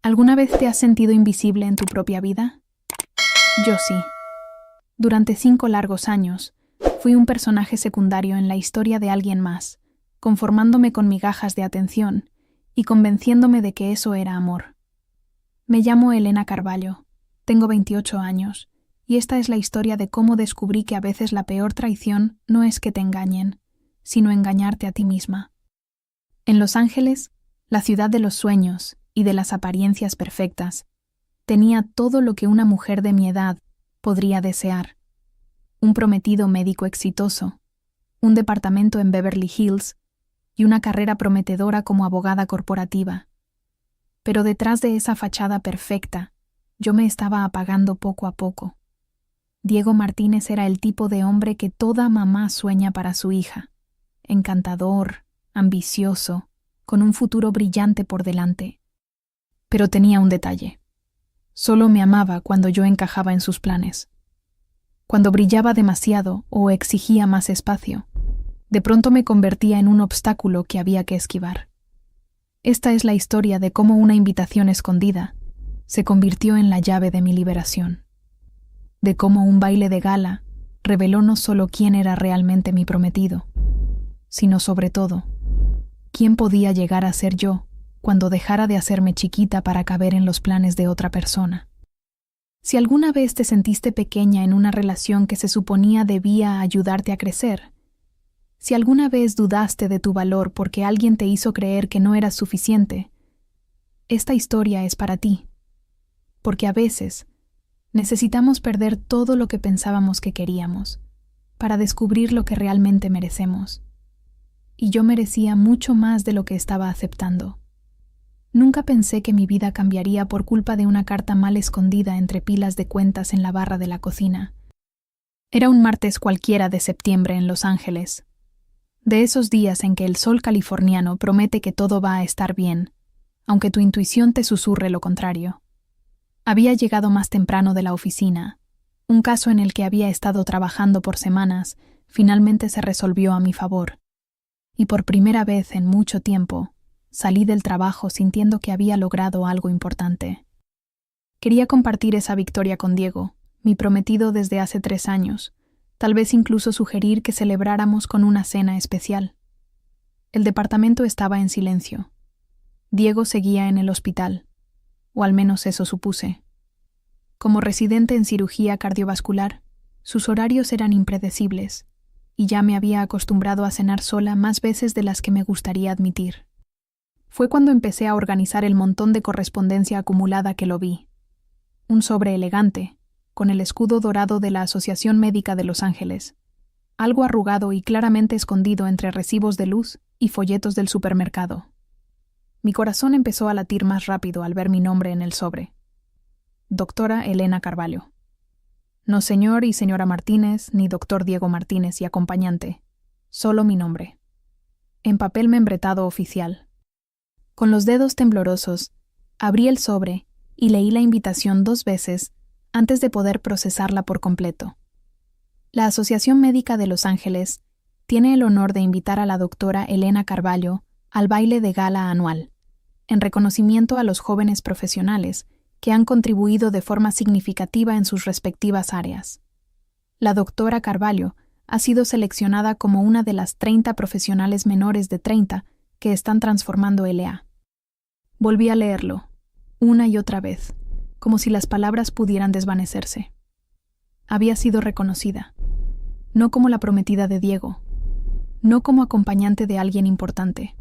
¿Alguna vez te has sentido invisible en tu propia vida? Yo sí. Durante 5 largos años, fui un personaje secundario en la historia de alguien más, conformándome con migajas de atención y convenciéndome de que eso era amor. Me llamo Elena Carballo, tengo 28 años, y esta es la historia de cómo descubrí que a veces la peor traición no es que te engañen, sino engañarte a ti misma. En Los Ángeles, la ciudad de los sueños y de las apariencias perfectas, tenía todo lo que una mujer de mi edad podría desear. Un prometido médico exitoso, un departamento en Beverly Hills y una carrera prometedora como abogada corporativa. Pero detrás de esa fachada perfecta, yo me estaba apagando poco a poco. Diego Martínez era el tipo de hombre que toda mamá sueña para su hija. Encantador, ambicioso, con un futuro brillante por delante. Pero tenía un detalle. Solo me amaba cuando yo encajaba en sus planes. Cuando brillaba demasiado o exigía más espacio, de pronto me convertía en un obstáculo que había que esquivar. Esta es la historia de cómo una invitación escondida se convirtió en la llave de mi liberación. De cómo un baile de gala reveló no solo quién era realmente mi prometido, sino sobre todo, quién podía llegar a ser yo cuando dejara de hacerme chiquita para caber en los planes de otra persona. Si alguna vez te sentiste pequeña en una relación que se suponía debía ayudarte a crecer, si alguna vez dudaste de tu valor porque alguien te hizo creer que no eras suficiente, esta historia es para ti. Porque a veces necesitamos perder todo lo que pensábamos que queríamos para descubrir lo que realmente merecemos. Y yo merecía mucho más de lo que estaba aceptando. Nunca pensé que mi vida cambiaría por culpa de una carta mal escondida entre pilas de cuentas en la barra de la cocina. Era un martes cualquiera de septiembre en Los Ángeles. De esos días en que el sol californiano promete que todo va a estar bien, aunque tu intuición te susurre lo contrario. Había llegado más temprano de la oficina. Un caso en el que había estado trabajando por semanas finalmente se resolvió a mi favor. Y por primera vez en mucho tiempo, salí del trabajo sintiendo que había logrado algo importante. Quería compartir esa victoria con Diego, mi prometido desde hace 3 años, tal vez incluso sugerir que celebráramos con una cena especial. El departamento estaba en silencio. Diego seguía en el hospital, o al menos eso supuse. Como residente en cirugía cardiovascular, sus horarios eran impredecibles, y ya me había acostumbrado a cenar sola más veces de las que me gustaría admitir. Fue cuando empecé a organizar el montón de correspondencia acumulada que lo vi. Un sobre elegante, con el escudo dorado de la Asociación Médica de Los Ángeles, algo arrugado y claramente escondido entre recibos de luz y folletos del supermercado. Mi corazón empezó a latir más rápido al ver mi nombre en el sobre. Doctora Elena Carballo. No señor y señora Martínez, ni doctor Diego Martínez y acompañante. Solo mi nombre. En papel membretado oficial. Con los dedos temblorosos, abrí el sobre y leí la invitación 2 veces antes de poder procesarla por completo. La Asociación Médica de Los Ángeles tiene el honor de invitar a la doctora Elena Carballo al baile de gala anual, en reconocimiento a los jóvenes profesionales que han contribuido de forma significativa en sus respectivas áreas. La doctora Carballo ha sido seleccionada como una de las 30 profesionales menores de 30 que están transformando LA. Volví a leerlo, una y otra vez, como si las palabras pudieran desvanecerse. Había sido reconocida, no como la prometida de Diego, no como acompañante de alguien importante,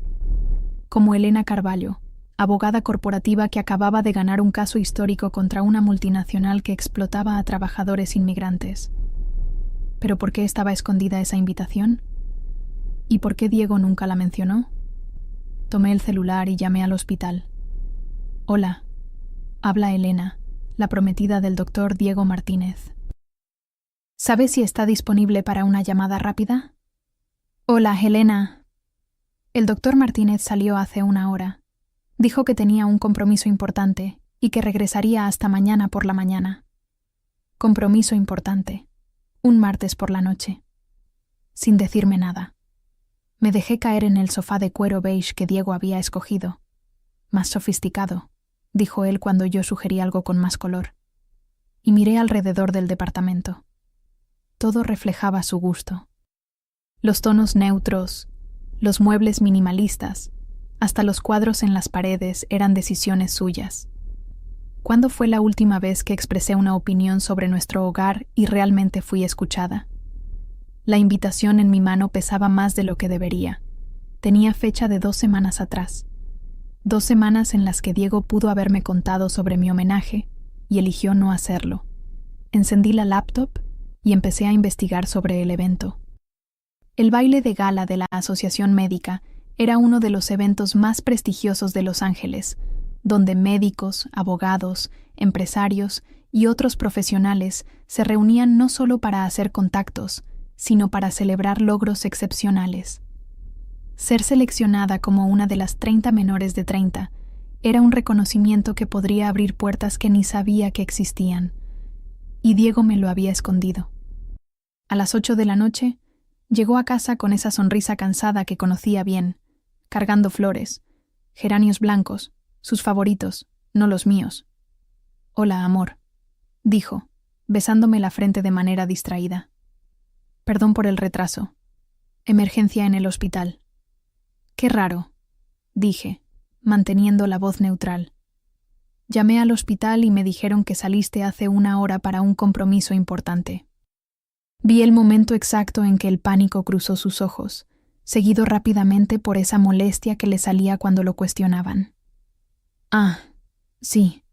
como Elena Carballo, abogada corporativa que acababa de ganar un caso histórico contra una multinacional que explotaba a trabajadores inmigrantes. ¿Pero por qué estaba escondida esa invitación? ¿Y por qué Diego nunca la mencionó? Tomé el celular y llamé al hospital. Hola, habla Elena, la prometida del doctor Diego Martínez. ¿Sabe si está disponible para una llamada rápida? Hola, Elena. El doctor Martínez salió hace 1 hora. Dijo que tenía un compromiso importante y que regresaría hasta mañana por la mañana. Compromiso importante. Un martes por la noche. Sin decirme nada. Me dejé caer en el sofá de cuero beige que Diego había escogido. Más sofisticado, dijo él cuando yo sugerí algo con más color, y miré alrededor del departamento. Todo reflejaba su gusto. Los tonos neutros, los muebles minimalistas, hasta los cuadros en las paredes eran decisiones suyas. ¿Cuándo fue la última vez que expresé una opinión sobre nuestro hogar y realmente fui escuchada? La invitación en mi mano pesaba más de lo que debería. Tenía fecha de 2 semanas atrás. 2 semanas en las que Diego pudo haberme contado sobre mi homenaje y eligió no hacerlo. Encendí la laptop y empecé a investigar sobre el evento. El baile de gala de la Asociación Médica era uno de los eventos más prestigiosos de Los Ángeles, donde médicos, abogados, empresarios y otros profesionales se reunían no solo para hacer contactos, sino para celebrar logros excepcionales. Ser seleccionada como una de las 30 menores de 30 era un reconocimiento que podría abrir puertas que ni sabía que existían, y Diego me lo había escondido. A las 8 de la noche, llegó a casa con esa sonrisa cansada que conocía bien, cargando flores, geranios blancos, sus favoritos, no los míos. «Hola, amor», dijo, besándome la frente de manera distraída. «Perdón por el retraso. Emergencia en el hospital». «Qué raro», dije, manteniendo la voz neutral. «Llamé al hospital y me dijeron que saliste hace 1 hora para un compromiso importante». Vi el momento exacto en que el pánico cruzó sus ojos, seguido rápidamente por esa molestia que le salía cuando lo cuestionaban. «Ah, sí.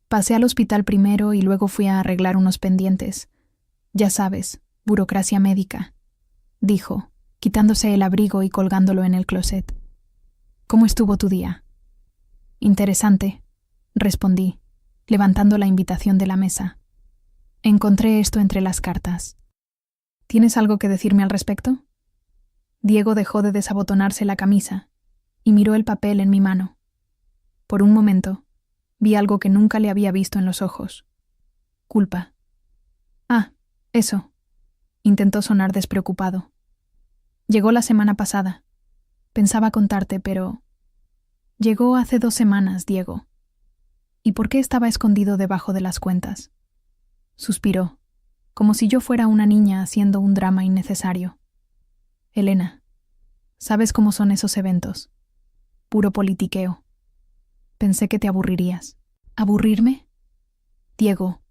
Pasé al hospital primero y luego fui a arreglar unos pendientes. Ya sabes, burocracia médica», dijo, quitándose el abrigo y colgándolo en el closet. «¿Cómo estuvo tu día?» «Interesante», respondí, levantando la invitación de la mesa. «Encontré esto entre las cartas. ¿Tienes algo que decirme al respecto?» Diego dejó de desabotonarse la camisa y miró el papel en mi mano. Por un momento, vi algo que nunca le había visto en los ojos. Culpa. «Ah, eso», intentó sonar despreocupado. «Llegó la semana pasada. Pensaba contarte, pero...» «Llegó hace 2 semanas, Diego». «¿Y por qué estaba escondido debajo de las cuentas?» Suspiró, como si yo fuera una niña haciendo un drama innecesario. «Elena, ¿sabes cómo son esos eventos? Puro politiqueo. Pensé que te aburrirías». «¿Aburrirme?» «Diego,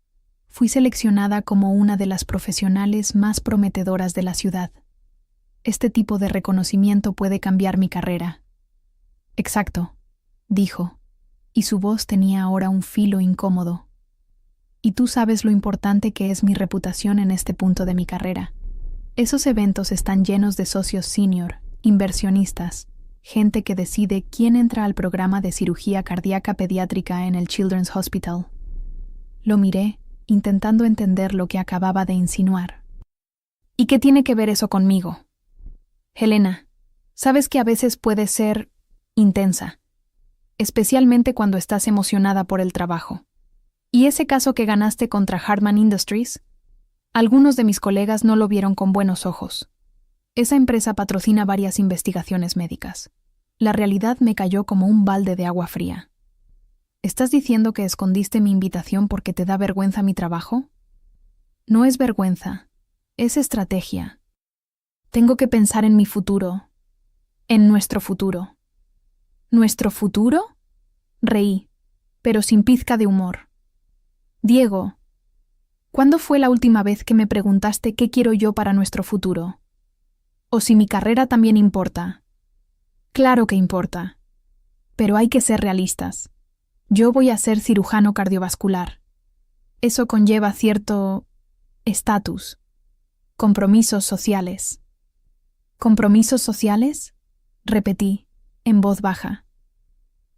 fui seleccionada como una de las profesionales más prometedoras de la ciudad. Este tipo de reconocimiento puede cambiar mi carrera». «Exacto», dijo, y su voz tenía ahora un filo incómodo. «Y tú sabes lo importante que es mi reputación en este punto de mi carrera. Esos eventos están llenos de socios senior, inversionistas, gente que decide quién entra al programa de cirugía cardíaca pediátrica en el Children's Hospital». Lo miré, intentando entender lo que acababa de insinuar. «¿Y qué tiene que ver eso conmigo?» «Helena, sabes que a veces puedes ser intensa, especialmente cuando estás emocionada por el trabajo. Y ese caso que ganaste contra Hartman Industries, algunos de mis colegas no lo vieron con buenos ojos. Esa empresa patrocina varias investigaciones médicas. La realidad me cayó como un balde de agua fría. ¿Estás diciendo que escondiste mi invitación porque te da vergüenza mi trabajo?» «No es vergüenza, es estrategia. Tengo que pensar en mi futuro, en nuestro futuro». «¿Nuestro futuro?», reí, pero sin pizca de humor. «Diego, ¿cuándo fue la última vez que me preguntaste qué quiero yo para nuestro futuro? ¿O si mi carrera también importa?» «Claro que importa, pero hay que ser realistas. Yo voy a ser cirujano cardiovascular. Eso conlleva cierto estatus, compromisos sociales». «¿Compromisos sociales?», repetí, en voz baja.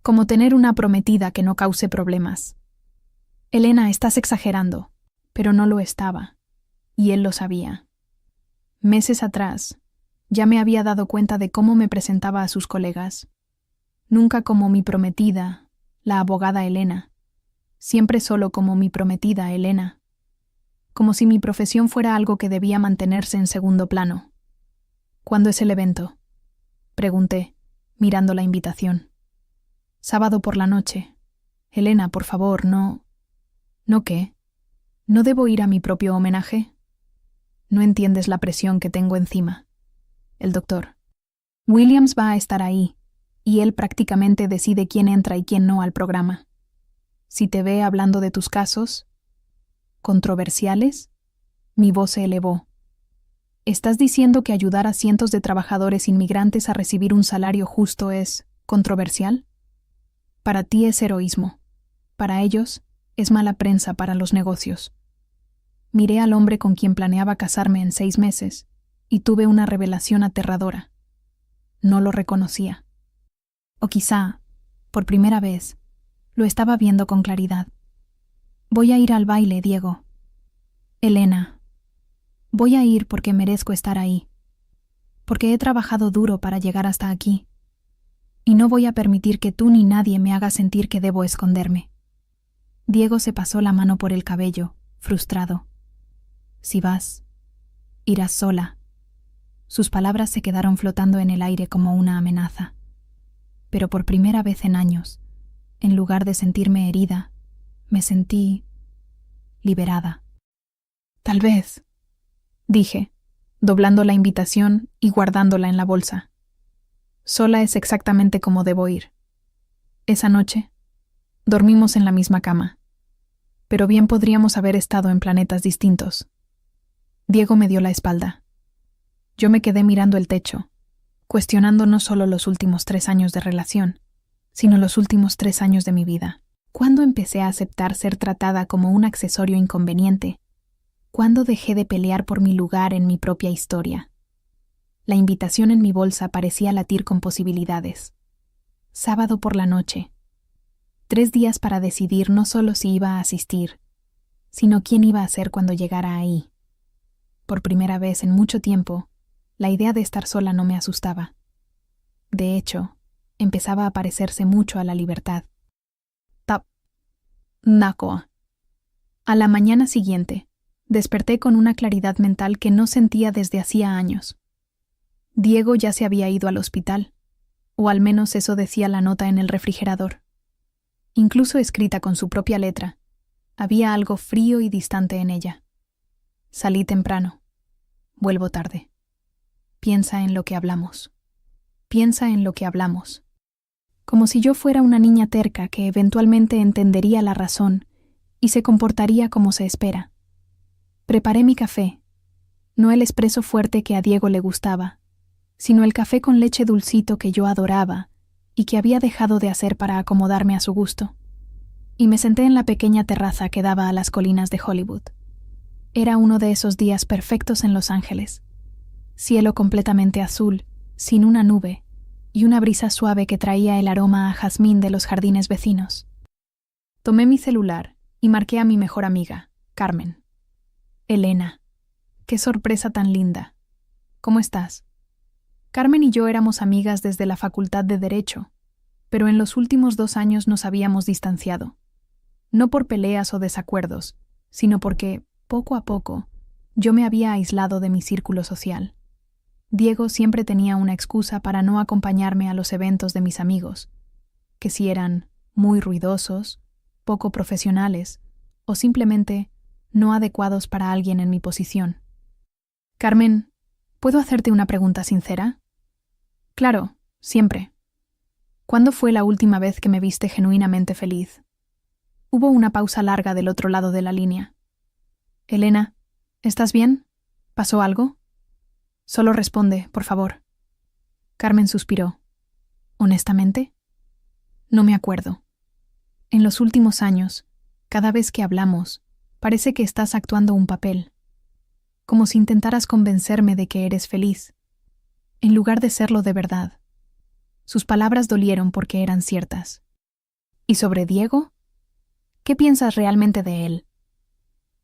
«Como tener una prometida que no cause problemas». «Elena, estás exagerando», pero no lo estaba, y él lo sabía. Meses atrás, ya me había dado cuenta de cómo me presentaba a sus colegas. Nunca como mi prometida, la abogada Elena. Siempre solo como mi prometida Elena. Como si mi profesión fuera algo que debía mantenerse en segundo plano. «¿Cuándo es el evento?», pregunté, mirando la invitación. «Sábado por la noche. Elena, por favor, no. ¿No qué? ¿No debo ir a mi propio homenaje? No entiendes la presión que tengo encima. El doctor. Williams va a estar ahí, y él prácticamente decide quién entra y quién no al programa. Si te ve hablando de tus casos controversiales, mi voz se elevó. ¿Estás diciendo que ayudar a cientos de trabajadores inmigrantes a recibir un salario justo es controversial? Para ti es heroísmo. Para ellos, es mala prensa para los negocios. Miré al hombre con quien planeaba casarme en 6 meses y tuve una revelación aterradora. No lo reconocía. O quizá, por primera vez, lo estaba viendo con claridad. Voy a ir al baile, Diego. Elena, voy a ir porque merezco estar ahí. Porque he trabajado duro para llegar hasta aquí. Y no voy a permitir que tú ni nadie me haga sentir que debo esconderme. Diego se pasó la mano por el cabello, frustrado. Si vas, irás sola. Sus palabras se quedaron flotando en el aire como una amenaza. Pero por primera vez en años, en lugar de sentirme herida, me sentí liberada. Tal vez, dije, doblando la invitación y guardándola en la bolsa. Sola es exactamente como debo ir. Esa noche, dormimos en la misma cama, pero bien podríamos haber estado en planetas distintos. Diego me dio la espalda. Yo me quedé mirando el techo, cuestionando no solo los últimos 3 años de relación, sino los últimos 3 años de mi vida. ¿Cuándo empecé a aceptar ser tratada como un accesorio inconveniente? ¿Cuándo dejé de pelear por mi lugar en mi propia historia? La invitación en mi bolsa parecía latir con posibilidades. Sábado por la noche. 3 días para decidir no solo si iba a asistir, sino quién iba a ser cuando llegara ahí. Por primera vez en mucho tiempo, la idea de estar sola no me asustaba. De hecho, empezaba a parecerse mucho a la libertad. Nakoa. A la mañana siguiente, desperté con una claridad mental que no sentía desde hacía años. Diego ya se había ido al hospital, o al menos eso decía la nota en el refrigerador. Incluso escrita con su propia letra, había algo frío y distante en ella. Salí temprano. Vuelvo tarde. Piensa en lo que hablamos. Piensa en lo que hablamos. Como si yo fuera una niña terca que eventualmente entendería la razón y se comportaría como se espera. Preparé mi café, no el espresso fuerte que a Diego le gustaba, sino el café con leche dulcito que yo adoraba y que había dejado de hacer para acomodarme a su gusto. Y me senté en la pequeña terraza que daba a las colinas de Hollywood. Era uno de esos días perfectos en Los Ángeles. Cielo completamente azul, sin una nube, y una brisa suave que traía el aroma a jazmín de los jardines vecinos. Tomé mi celular y marqué a mi mejor amiga, Carmen. Elena, qué sorpresa tan linda. ¿Cómo estás? Carmen y yo éramos amigas desde la Facultad de Derecho, pero en los últimos 2 años nos habíamos distanciado. No por peleas o desacuerdos, sino porque, poco a poco, yo me había aislado de mi círculo social. Diego siempre tenía una excusa para no acompañarme a los eventos de mis amigos, que si eran muy ruidosos, poco profesionales o simplemente no adecuados para alguien en mi posición. Carmen, ¿puedo hacerte una pregunta sincera? Claro, siempre. ¿Cuándo fue la última vez que me viste genuinamente feliz? Hubo una pausa larga del otro lado de la línea. Elena, ¿estás bien? ¿Pasó algo? Solo responde, por favor. Carmen suspiró. ¿Honestamente? No me acuerdo. En los últimos años, cada vez que hablamos, parece que estás actuando un papel. Como si intentaras convencerme de que eres feliz, en lugar de serlo de verdad. Sus palabras dolieron porque eran ciertas. ¿Y sobre Diego? ¿Qué piensas realmente de él?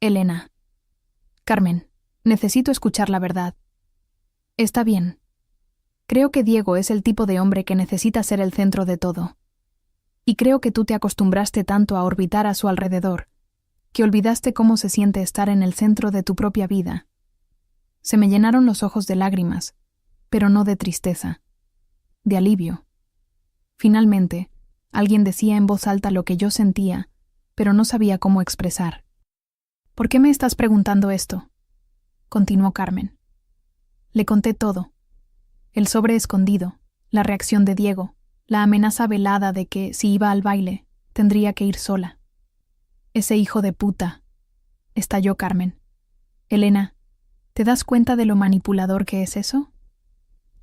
Elena. Carmen, necesito escuchar la verdad. Está bien. Creo que Diego es el tipo de hombre que necesita ser el centro de todo. Y creo que tú te acostumbraste tanto a orbitar a su alrededor, que olvidaste cómo se siente estar en el centro de tu propia vida. Se me llenaron los ojos de lágrimas, pero no de tristeza, de alivio. Finalmente, Alguien decía en voz alta lo que yo sentía, pero no sabía cómo expresar. ¿Por qué me estás preguntando esto?, continuó Carmen. Le conté todo. El sobre escondido, la reacción de Diego, la amenaza velada de que, si iba al baile, tendría que ir sola. Ese hijo de puta, estalló Carmen. Elena, ¿te das cuenta de lo manipulador que es eso?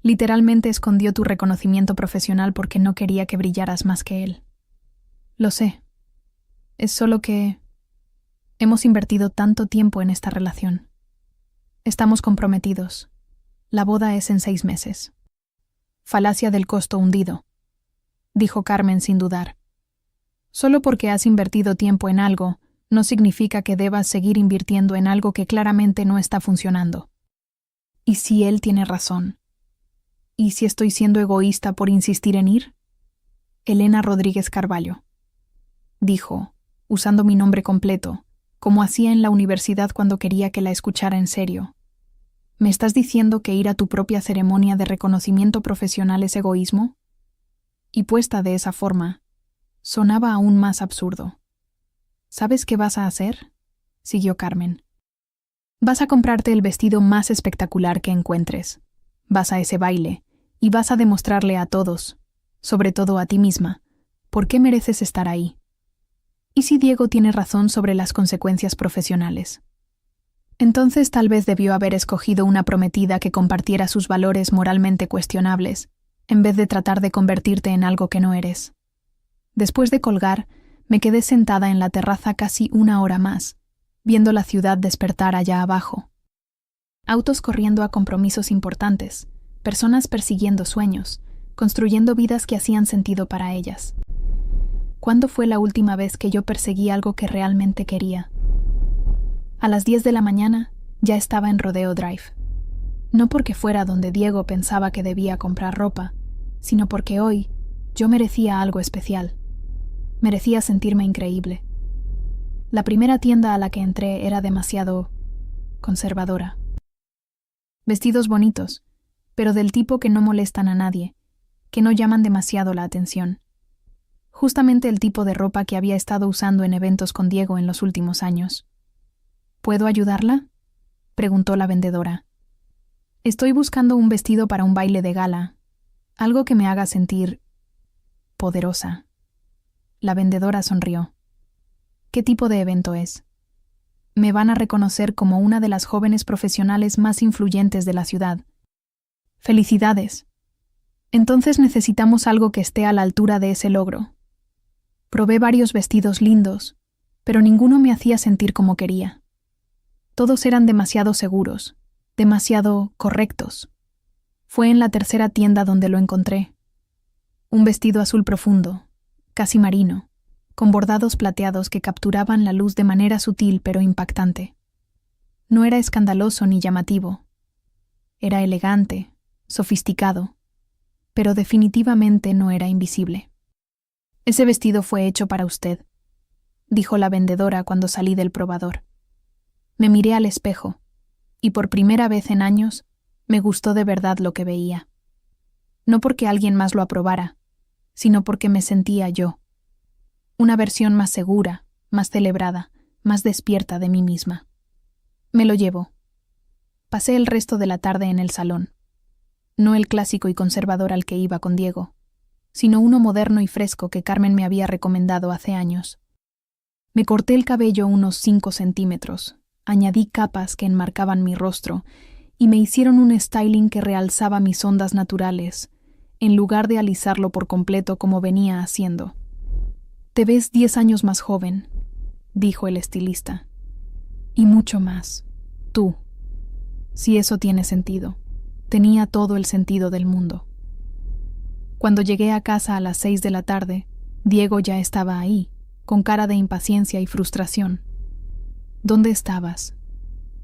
Literalmente escondió tu reconocimiento profesional porque no quería que brillaras más que él. Lo sé. Es solo que hemos invertido tanto tiempo en esta relación. Estamos comprometidos. La boda es en 6 meses. Falacia del costo hundido, dijo Carmen sin dudar. Solo porque has invertido tiempo en algo, no significa que debas seguir invirtiendo en algo que claramente no está funcionando. ¿Y si él tiene razón? ¿Y si estoy siendo egoísta por insistir en ir? Elena Rodríguez Carvalho, dijo, usando mi nombre completo, como hacía en la universidad cuando quería que la escuchara en serio. ¿Me estás diciendo que ir a tu propia ceremonia de reconocimiento profesional es egoísmo? Y puesta de esa forma, sonaba aún más absurdo. ¿Sabes qué vas a hacer?, siguió Carmen. Vas a comprarte el vestido más espectacular que encuentres. Vas a ese baile y vas a demostrarle a todos, sobre todo a ti misma, por qué mereces estar ahí. ¿Y si Diego tiene razón sobre las consecuencias profesionales? Entonces tal vez debió haber escogido una prometida que compartiera sus valores moralmente cuestionables, en vez de tratar de convertirte en algo que no eres. Después de colgar, me quedé sentada en la terraza casi 1 hora más, viendo la ciudad despertar allá abajo. Autos corriendo a compromisos importantes, personas persiguiendo sueños, construyendo vidas que hacían sentido para ellas. ¿Cuándo fue la última vez que yo perseguí algo que realmente quería? A las 10 de la mañana ya estaba en Rodeo Drive. No porque fuera donde Diego pensaba que debía comprar ropa, sino porque hoy yo merecía algo especial. Merecía sentirme increíble. La primera tienda a la que entré era demasiado conservadora. Vestidos bonitos, pero del tipo que no molestan a nadie, que no llaman demasiado la atención. Justamente el tipo de ropa que había estado usando en eventos con Diego en los últimos años. ¿Puedo ayudarla?, preguntó la vendedora. Estoy buscando un vestido para un baile de gala, algo que me haga sentir poderosa. La vendedora sonrió. ¿Qué tipo de evento es? Me van a reconocer como una de las jóvenes profesionales más influyentes de la ciudad. ¡Felicidades! Entonces necesitamos algo que esté a la altura de ese logro. Probé varios vestidos lindos, pero ninguno me hacía sentir como quería. Todos eran demasiado seguros, demasiado correctos. Fue en la tercera tienda donde lo encontré. Un vestido azul profundo, casi marino, con bordados plateados que capturaban la luz de manera sutil pero impactante. No era escandaloso ni llamativo. Era elegante, sofisticado, pero definitivamente no era invisible. Ese vestido fue hecho para usted, dijo la vendedora cuando salí del probador. Me miré al espejo, y por primera vez en años me gustó de verdad lo que veía. No porque alguien más lo aprobara, sino porque me sentía yo. Una versión más segura, más celebrada, más despierta de mí misma. Me lo llevo. Pasé el resto de la tarde en el salón. No el clásico y conservador al que iba con Diego, sino uno moderno y fresco que Carmen me había recomendado hace años. Me corté el cabello unos 5 centímetros, añadí capas que enmarcaban mi rostro y me hicieron un styling que realzaba mis ondas naturales, en lugar de alisarlo por completo como venía haciendo. «Te ves 10 años más joven», dijo el estilista. «Y mucho más. Tú. Si eso tiene sentido». Tenía todo el sentido del mundo. Cuando llegué a casa a las 6 de la tarde, Diego ya estaba ahí, con cara de impaciencia y frustración. «¿Dónde estabas?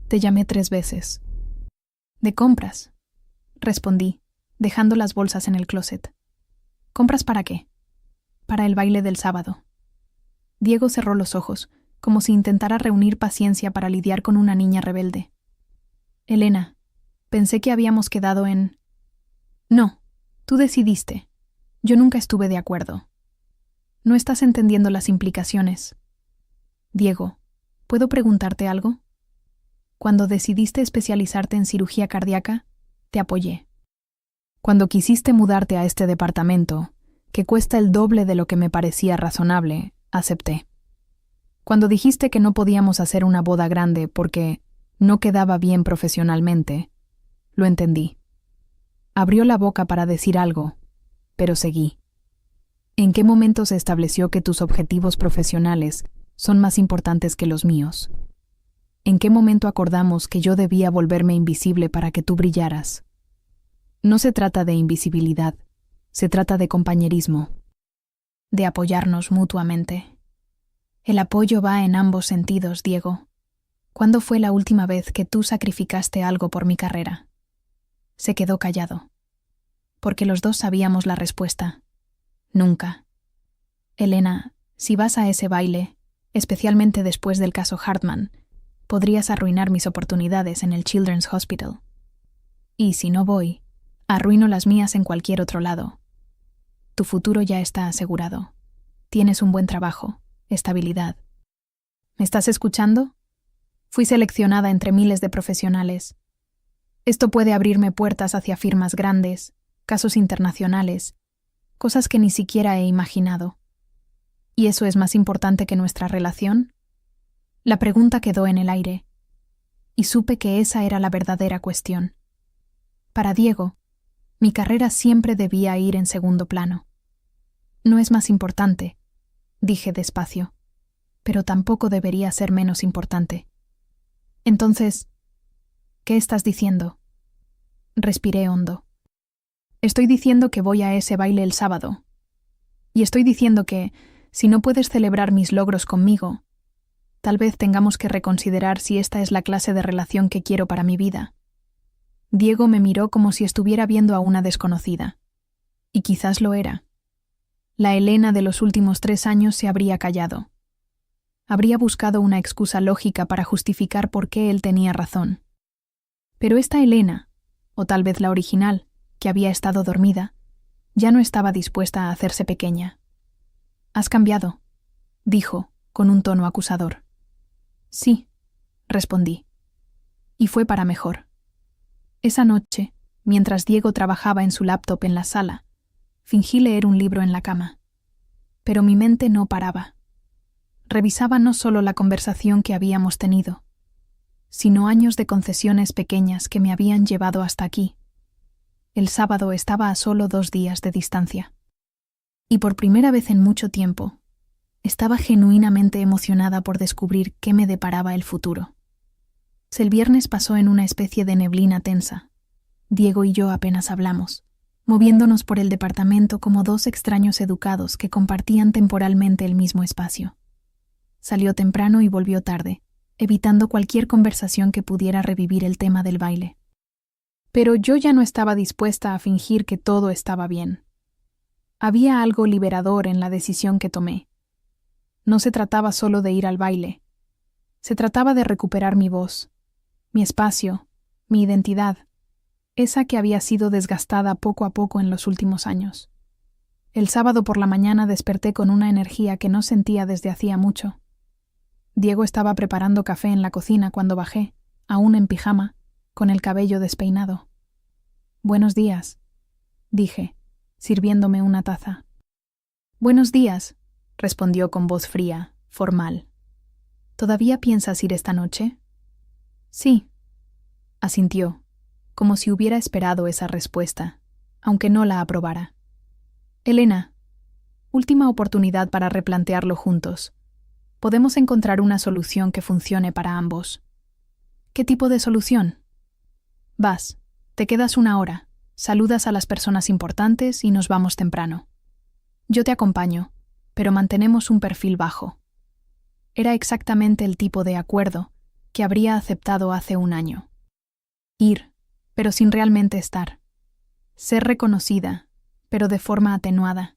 Te llamé 3 veces». «De compras», respondí, dejando las bolsas en el closet. «¿Compras para qué?» «Para el baile del sábado». Diego cerró los ojos, como si intentara reunir paciencia para lidiar con una niña rebelde. «Elena, pensé que habíamos quedado en...» «No, tú decidiste. Yo nunca estuve de acuerdo». No estás entendiendo las implicaciones. Diego, ¿puedo preguntarte algo? Cuando decidiste especializarte en cirugía cardíaca, te apoyé. Cuando quisiste mudarte a este departamento, que cuesta el doble de lo que me parecía razonable, acepté. Cuando dijiste que no podíamos hacer una boda grande porque no quedaba bien profesionalmente, lo entendí. Abrió la boca para decir algo, pero seguí. ¿En qué momento se estableció que tus objetivos profesionales son más importantes que los míos? ¿En qué momento acordamos que yo debía volverme invisible para que tú brillaras? No se trata de invisibilidad, se trata de compañerismo, de apoyarnos mutuamente. El apoyo va en ambos sentidos, Diego. ¿Cuándo fue la última vez que tú sacrificaste algo por mi carrera? Se quedó callado, porque los dos sabíamos la respuesta. Nunca. Elena, si vas a ese baile, especialmente después del caso Hartman, podrías arruinar mis oportunidades en el Children's Hospital. Y si no voy, arruino las mías en cualquier otro lado. Tu futuro ya está asegurado. Tienes un buen trabajo, estabilidad. ¿Me estás escuchando? Fui seleccionada entre miles de profesionales. Esto puede abrirme puertas hacia firmas grandes, casos internacionales, cosas que ni siquiera he imaginado. ¿Y eso es más importante que nuestra relación? La pregunta quedó en el aire, y supe que esa era la verdadera cuestión. Para Diego, mi carrera siempre debía ir en segundo plano. No es más importante, dije despacio, pero tampoco debería ser menos importante. Entonces, ¿qué estás diciendo? Respiré hondo. Estoy diciendo que voy a ese baile el sábado. Y estoy diciendo que, si no puedes celebrar mis logros conmigo, tal vez tengamos que reconsiderar si esta es la clase de relación que quiero para mi vida. Diego me miró como si estuviera viendo a una desconocida. Y quizás lo era. La Elena de los últimos 3 años se habría callado. Habría buscado una excusa lógica para justificar por qué él tenía razón. Pero esta Elena, o tal vez la original, que había estado dormida, ya no estaba dispuesta a hacerse pequeña. «Has cambiado», dijo, con un tono acusador. «Sí», respondí. Y fue para mejor. Esa noche, mientras Diego trabajaba en su laptop en la sala, fingí leer un libro en la cama. Pero mi mente no paraba. Revisaba no solo la conversación que habíamos tenido, sino años de concesiones pequeñas que me habían llevado hasta aquí. El sábado estaba a solo 2 días de distancia. Y por primera vez en mucho tiempo, estaba genuinamente emocionada por descubrir qué me deparaba el futuro. El viernes pasó en una especie de neblina tensa. Diego y yo apenas hablamos, moviéndonos por el departamento como 2 extraños educados que compartían temporalmente el mismo espacio. Salió temprano y volvió tarde, evitando cualquier conversación que pudiera revivir el tema del baile. Pero yo ya no estaba dispuesta a fingir que todo estaba bien. Había algo liberador en la decisión que tomé. No se trataba solo de ir al baile. Se trataba de recuperar mi voz, mi espacio, mi identidad, esa que había sido desgastada poco a poco en los últimos años. El sábado por la mañana desperté con una energía que no sentía desde hacía mucho. Diego estaba preparando café en la cocina cuando bajé, aún en pijama, con el cabello despeinado. «Buenos días», dije, sirviéndome una taza. «Buenos días», respondió con voz fría, formal. «¿Todavía piensas ir esta noche?» «Sí», asintió, como si hubiera esperado esa respuesta, aunque no la aprobara. «Elena, última oportunidad para replantearlo juntos. Podemos encontrar una solución que funcione para ambos». «¿Qué tipo de solución?» «Vas, te quedas 1 hora, saludas a las personas importantes y nos vamos temprano. Yo te acompaño, pero mantenemos un perfil bajo». Era exactamente el tipo de acuerdo que habría aceptado hace 1 año. Ir, pero sin realmente estar. Ser reconocida, pero de forma atenuada.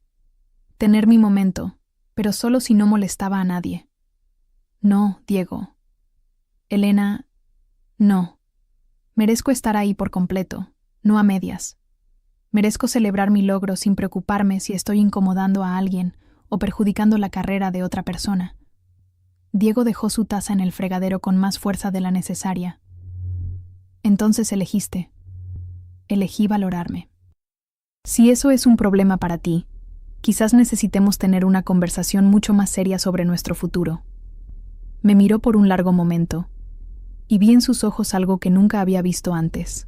Tener mi momento, pero solo si no molestaba a nadie. «No, Diego. Elena, no. Merezco estar ahí por completo, no a medias. Merezco celebrar mi logro sin preocuparme si estoy incomodando a alguien o perjudicando la carrera de otra persona. Diego dejó su taza en el fregadero con más fuerza de la necesaria. Entonces elegiste. Elegí valorarme. Si eso es un problema para ti, quizás necesitemos tener una conversación mucho más seria sobre nuestro futuro. Me miró por un largo momento, y vi en sus ojos algo que nunca había visto antes.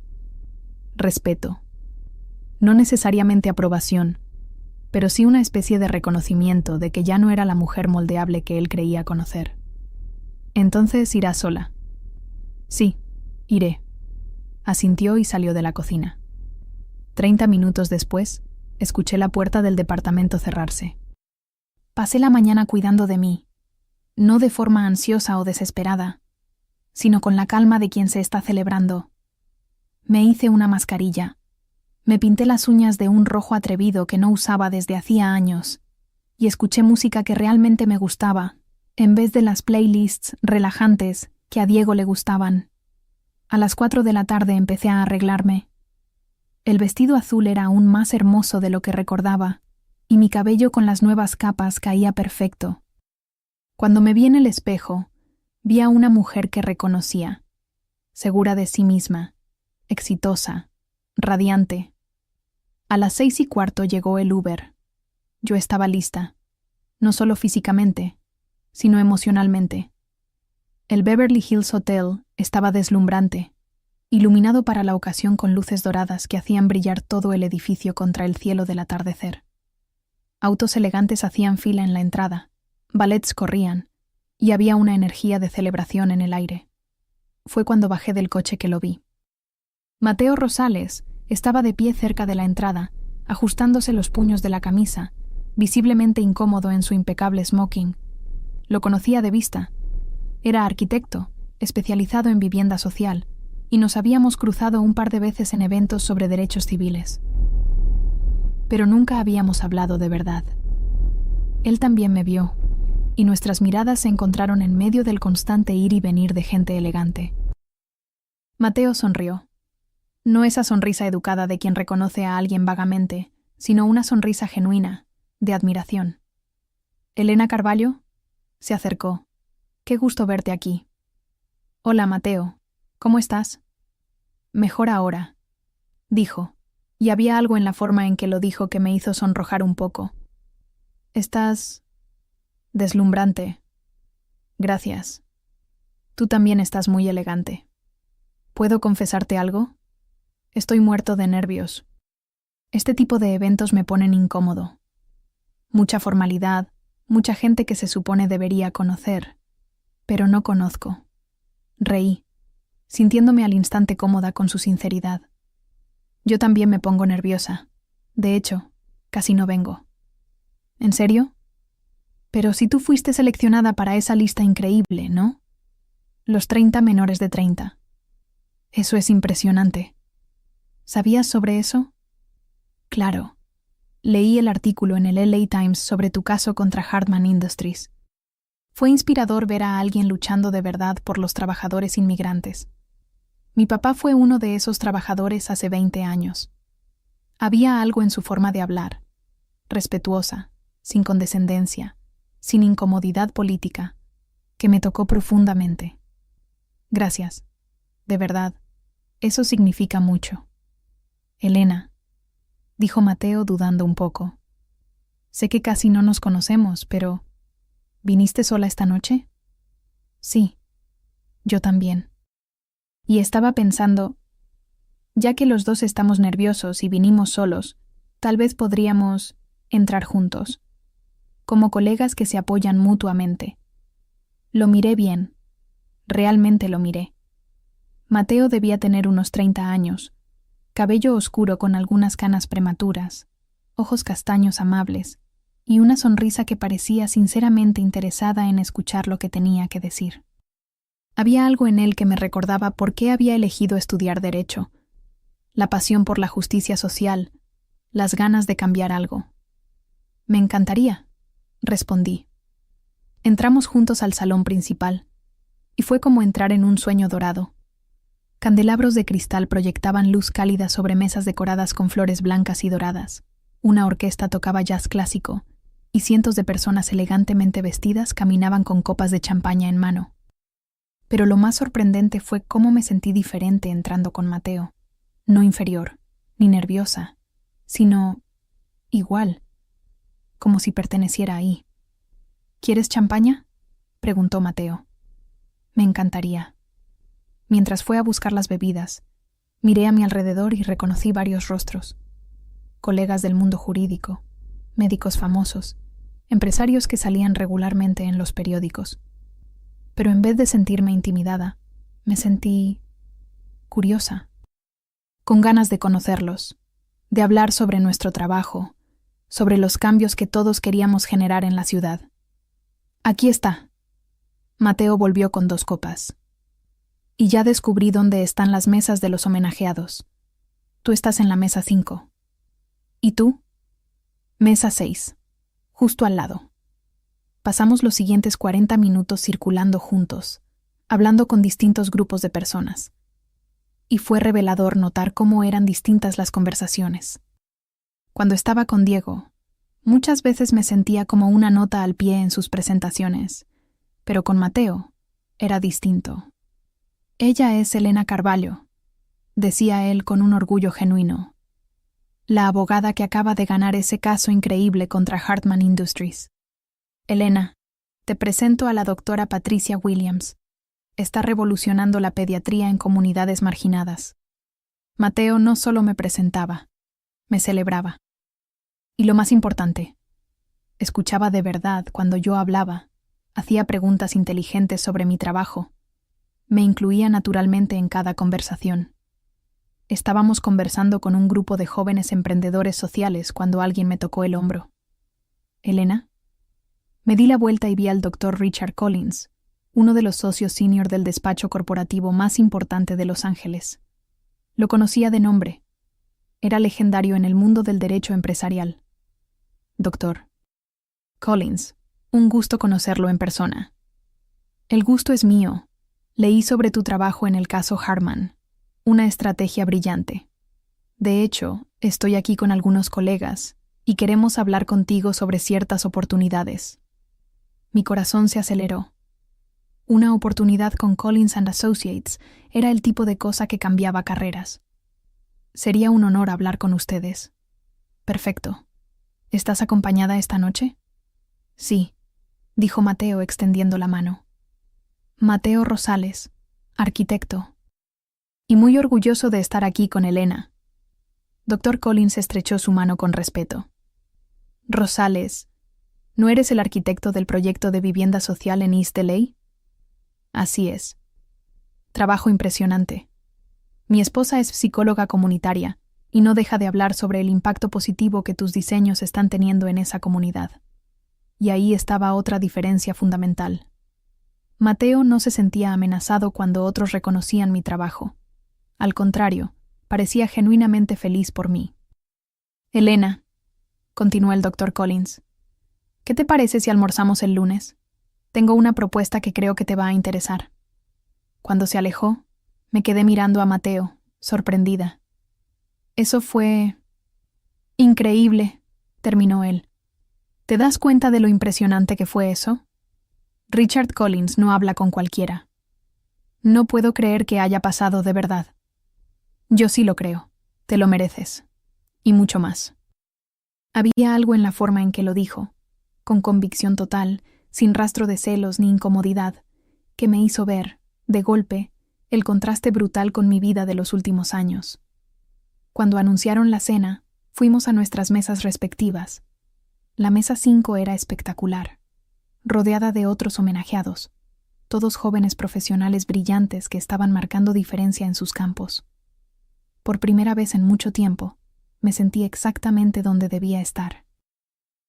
Respeto. No necesariamente aprobación, pero sí una especie de reconocimiento de que ya no era la mujer moldeable que él creía conocer. Entonces irás sola. Sí, iré. Asintió y salió de la cocina. 30 minutos después, escuché la puerta del departamento cerrarse. Pasé la mañana cuidando de mí, no de forma ansiosa o desesperada, sino con la calma de quien se está celebrando. Me hice una mascarilla. Me pinté las uñas de un rojo atrevido que no usaba desde hacía años, y escuché música que realmente me gustaba, en vez de las playlists relajantes que a Diego le gustaban. A las 4 de la tarde empecé a arreglarme. El vestido azul era aún más hermoso de lo que recordaba, y mi cabello con las nuevas capas caía perfecto. Cuando me vi en el espejo, vi a una mujer que reconocía, segura de sí misma, exitosa, radiante. A las 6:15 llegó el Uber. Yo estaba lista, no solo físicamente, sino emocionalmente. El Beverly Hills Hotel estaba deslumbrante, iluminado para la ocasión con luces doradas que hacían brillar todo el edificio contra el cielo del atardecer. Autos elegantes hacían fila en la entrada, ballets corrían, y había una energía de celebración en el aire. Fue cuando bajé del coche que lo vi. Mateo Rosales estaba de pie cerca de la entrada, ajustándose los puños de la camisa, visiblemente incómodo en su impecable smoking. Lo conocía de vista. Era arquitecto, especializado en vivienda social, y nos habíamos cruzado un par de veces en eventos sobre derechos civiles. Pero nunca habíamos hablado de verdad. Él también me vio, y nuestras miradas se encontraron en medio del constante ir y venir de gente elegante. Mateo sonrió. No esa sonrisa educada de quien reconoce a alguien vagamente, sino una sonrisa genuina, de admiración. «¿Elena Carvalho?» Se acercó. «Qué gusto verte aquí». «Hola, Mateo. ¿Cómo estás?» «Mejor ahora», dijo, y había algo en la forma en que lo dijo que me hizo sonrojar un poco. «Estás deslumbrante». «Gracias. Tú también estás muy elegante. ¿Puedo confesarte algo? Estoy muerto de nervios. Este tipo de eventos me ponen incómodo. Mucha formalidad, mucha gente que se supone debería conocer, pero no conozco». Reí, sintiéndome al instante cómoda con su sinceridad. Yo también me pongo nerviosa. De hecho, casi no vengo. ¿En serio? Pero si tú fuiste seleccionada para esa lista increíble, ¿no? Los 30 menores de 30. Eso es impresionante. ¿Sabías sobre eso? Claro. Leí el artículo en el LA Times sobre tu caso contra Hartman Industries. Fue inspirador ver a alguien luchando de verdad por los trabajadores inmigrantes. Mi papá fue uno de esos trabajadores hace 20 años. Había algo en su forma de hablar, respetuosa, sin condescendencia, sin incomodidad política, que me tocó profundamente. Gracias. De verdad, eso significa mucho. Elena, dijo Mateo dudando un poco. Sé que casi no nos conocemos, pero ¿viniste sola esta noche? Sí, yo también. Y estaba pensando, ya que los dos estamos nerviosos y vinimos solos, tal vez podríamos entrar juntos, como colegas que se apoyan mutuamente. Lo miré bien, realmente lo miré. Mateo debía tener unos 30 años, cabello oscuro con algunas canas prematuras, ojos castaños amables, y una sonrisa que parecía sinceramente interesada en escuchar lo que tenía que decir. Había algo en él que me recordaba por qué había elegido estudiar Derecho, la pasión por la justicia social, las ganas de cambiar algo. «Me encantaría», respondí. Entramos juntos al salón principal, y fue como entrar en un sueño dorado. Candelabros de cristal proyectaban luz cálida sobre mesas decoradas con flores blancas y doradas. Una orquesta tocaba jazz clásico, y cientos de personas elegantemente vestidas caminaban con copas de champaña en mano. Pero lo más sorprendente fue cómo me sentí diferente entrando con Mateo. No inferior, ni nerviosa, sino igual, como si perteneciera ahí. ¿Quieres champaña?, preguntó Mateo. Me encantaría. Mientras fue a buscar las bebidas, miré a mi alrededor y reconocí varios rostros. Colegas del mundo jurídico, médicos famosos, empresarios que salían regularmente en los periódicos. Pero en vez de sentirme intimidada, me sentí curiosa, con ganas de conocerlos, de hablar sobre nuestro trabajo, sobre los cambios que todos queríamos generar en la ciudad. Aquí está. Mateo volvió con 2 copas. Y ya descubrí dónde están las mesas de los homenajeados. Tú estás en la mesa 5. ¿Y tú? Mesa 6, justo al lado. Pasamos los siguientes 40 minutos circulando juntos, hablando con distintos grupos de personas. Y fue revelador notar cómo eran distintas las conversaciones. Cuando estaba con Diego, muchas veces me sentía como una nota al pie en sus presentaciones, pero con Mateo era distinto. Ella es Elena Carvalho, decía él con un orgullo genuino, la abogada que acaba de ganar ese caso increíble contra Hartman Industries. Elena, te presento a la doctora Patricia Williams. Está revolucionando la pediatría en comunidades marginadas. Mateo no solo me presentaba, me celebraba. Y lo más importante, escuchaba de verdad cuando yo hablaba, hacía preguntas inteligentes sobre mi trabajo. Me incluía naturalmente en cada conversación. Estábamos conversando con un grupo de jóvenes emprendedores sociales cuando alguien me tocó el hombro. ¿Elena? Me di la vuelta y vi al Dr. Richard Collins, uno de los socios senior del despacho corporativo más importante de Los Ángeles. Lo conocía de nombre. Era legendario en el mundo del derecho empresarial. Doctor Collins, un gusto conocerlo en persona. El gusto es mío. Leí sobre tu trabajo en el caso Hartman. Una estrategia brillante. De hecho, estoy aquí con algunos colegas y queremos hablar contigo sobre ciertas oportunidades. Mi corazón se aceleró. Una oportunidad con Collins & Associates era el tipo de cosa que cambiaba carreras. Sería un honor hablar con ustedes. Perfecto. ¿Estás acompañada esta noche? Sí, dijo Mateo extendiendo la mano. Mateo Rosales, arquitecto. Y muy orgulloso de estar aquí con Elena. Dr. Collins estrechó su mano con respeto. Rosales, ¿no eres el arquitecto del proyecto de vivienda social en East LA? Así es. Trabajo impresionante. Mi esposa es psicóloga comunitaria y no deja de hablar sobre el impacto positivo que tus diseños están teniendo en esa comunidad. Y ahí estaba otra diferencia fundamental. Mateo no se sentía amenazado cuando otros reconocían mi trabajo. Al contrario, parecía genuinamente feliz por mí. Elena, continuó el Dr. Collins, ¿qué te parece si almorzamos el lunes? Tengo una propuesta que creo que te va a interesar. Cuando se alejó, me quedé mirando a Mateo, sorprendida. Eso fue increíble, terminó él. ¿Te das cuenta de lo impresionante que fue eso? Richard Collins no habla con cualquiera. No puedo creer que haya pasado de verdad. Yo sí lo creo. Te lo mereces. Y mucho más. Había algo en la forma en que lo dijo, con convicción total, sin rastro de celos ni incomodidad, que me hizo ver, de golpe, el contraste brutal con mi vida de los últimos años. Cuando anunciaron la cena, fuimos a nuestras mesas respectivas. La mesa 5 era espectacular, rodeada de otros homenajeados, todos jóvenes profesionales brillantes que estaban marcando diferencia en sus campos. Por primera vez en mucho tiempo, me sentí exactamente donde debía estar.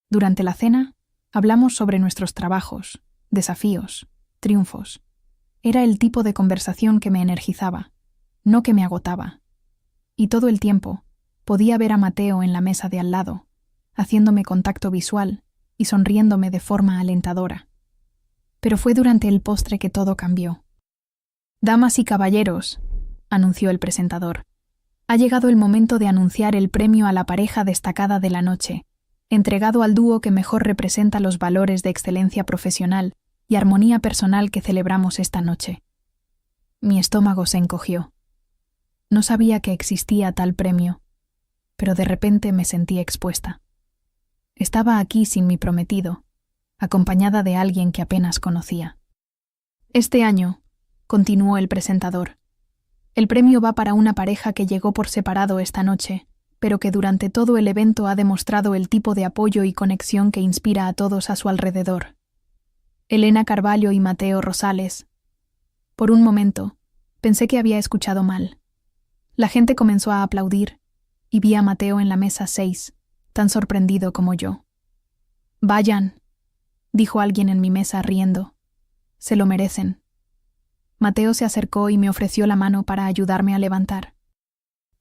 Durante la cena, hablamos sobre nuestros trabajos, desafíos, triunfos. Era el tipo de conversación que me energizaba, no que me agotaba. Y todo el tiempo, podía ver a Mateo en la mesa de al lado, haciéndome contacto visual y sonriéndome de forma alentadora. Pero fue durante el postre que todo cambió. Damas y caballeros, anunció el presentador, ha llegado el momento de anunciar el premio a la pareja destacada de la noche, entregado al dúo que mejor representa los valores de excelencia profesional y armonía personal que celebramos esta noche. Mi estómago se encogió. No sabía que existía tal premio, pero de repente me sentí expuesta. Estaba aquí sin mi prometido, acompañada de alguien que apenas conocía. Este año, continuó el presentador, el premio va para una pareja que llegó por separado esta noche, pero que durante todo el evento ha demostrado el tipo de apoyo y conexión que inspira a todos a su alrededor. Elena Carvalho y Mateo Rosales. Por un momento, pensé que había escuchado mal. La gente comenzó a aplaudir, y vi a Mateo en la mesa 6, tan sorprendido como yo. «Vayan», dijo alguien en mi mesa riendo. «Se lo merecen». Mateo se acercó y me ofreció la mano para ayudarme a levantar.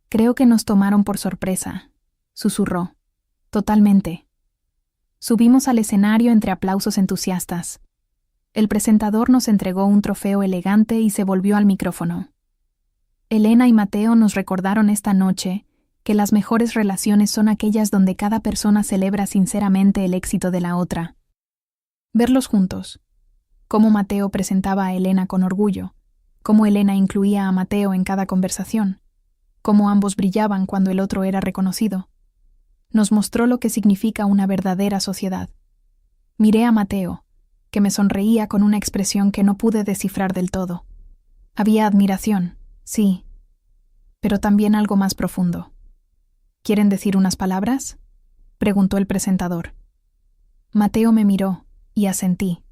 «Creo que nos tomaron por sorpresa», susurró. «Totalmente». Subimos al escenario entre aplausos entusiastas. El presentador nos entregó un trofeo elegante y se volvió al micrófono. Elena y Mateo nos recordaron esta noche que las mejores relaciones son aquellas donde cada persona celebra sinceramente el éxito de la otra. Verlos juntos. Cómo Mateo presentaba a Elena con orgullo, cómo Elena incluía a Mateo en cada conversación, cómo ambos brillaban cuando el otro era reconocido. Nos mostró lo que significa una verdadera sociedad. Miré a Mateo, que me sonreía con una expresión que no pude descifrar del todo. Había admiración, sí, pero también algo más profundo. «¿Quieren decir unas palabras?», preguntó el presentador. Mateo me miró y asentí.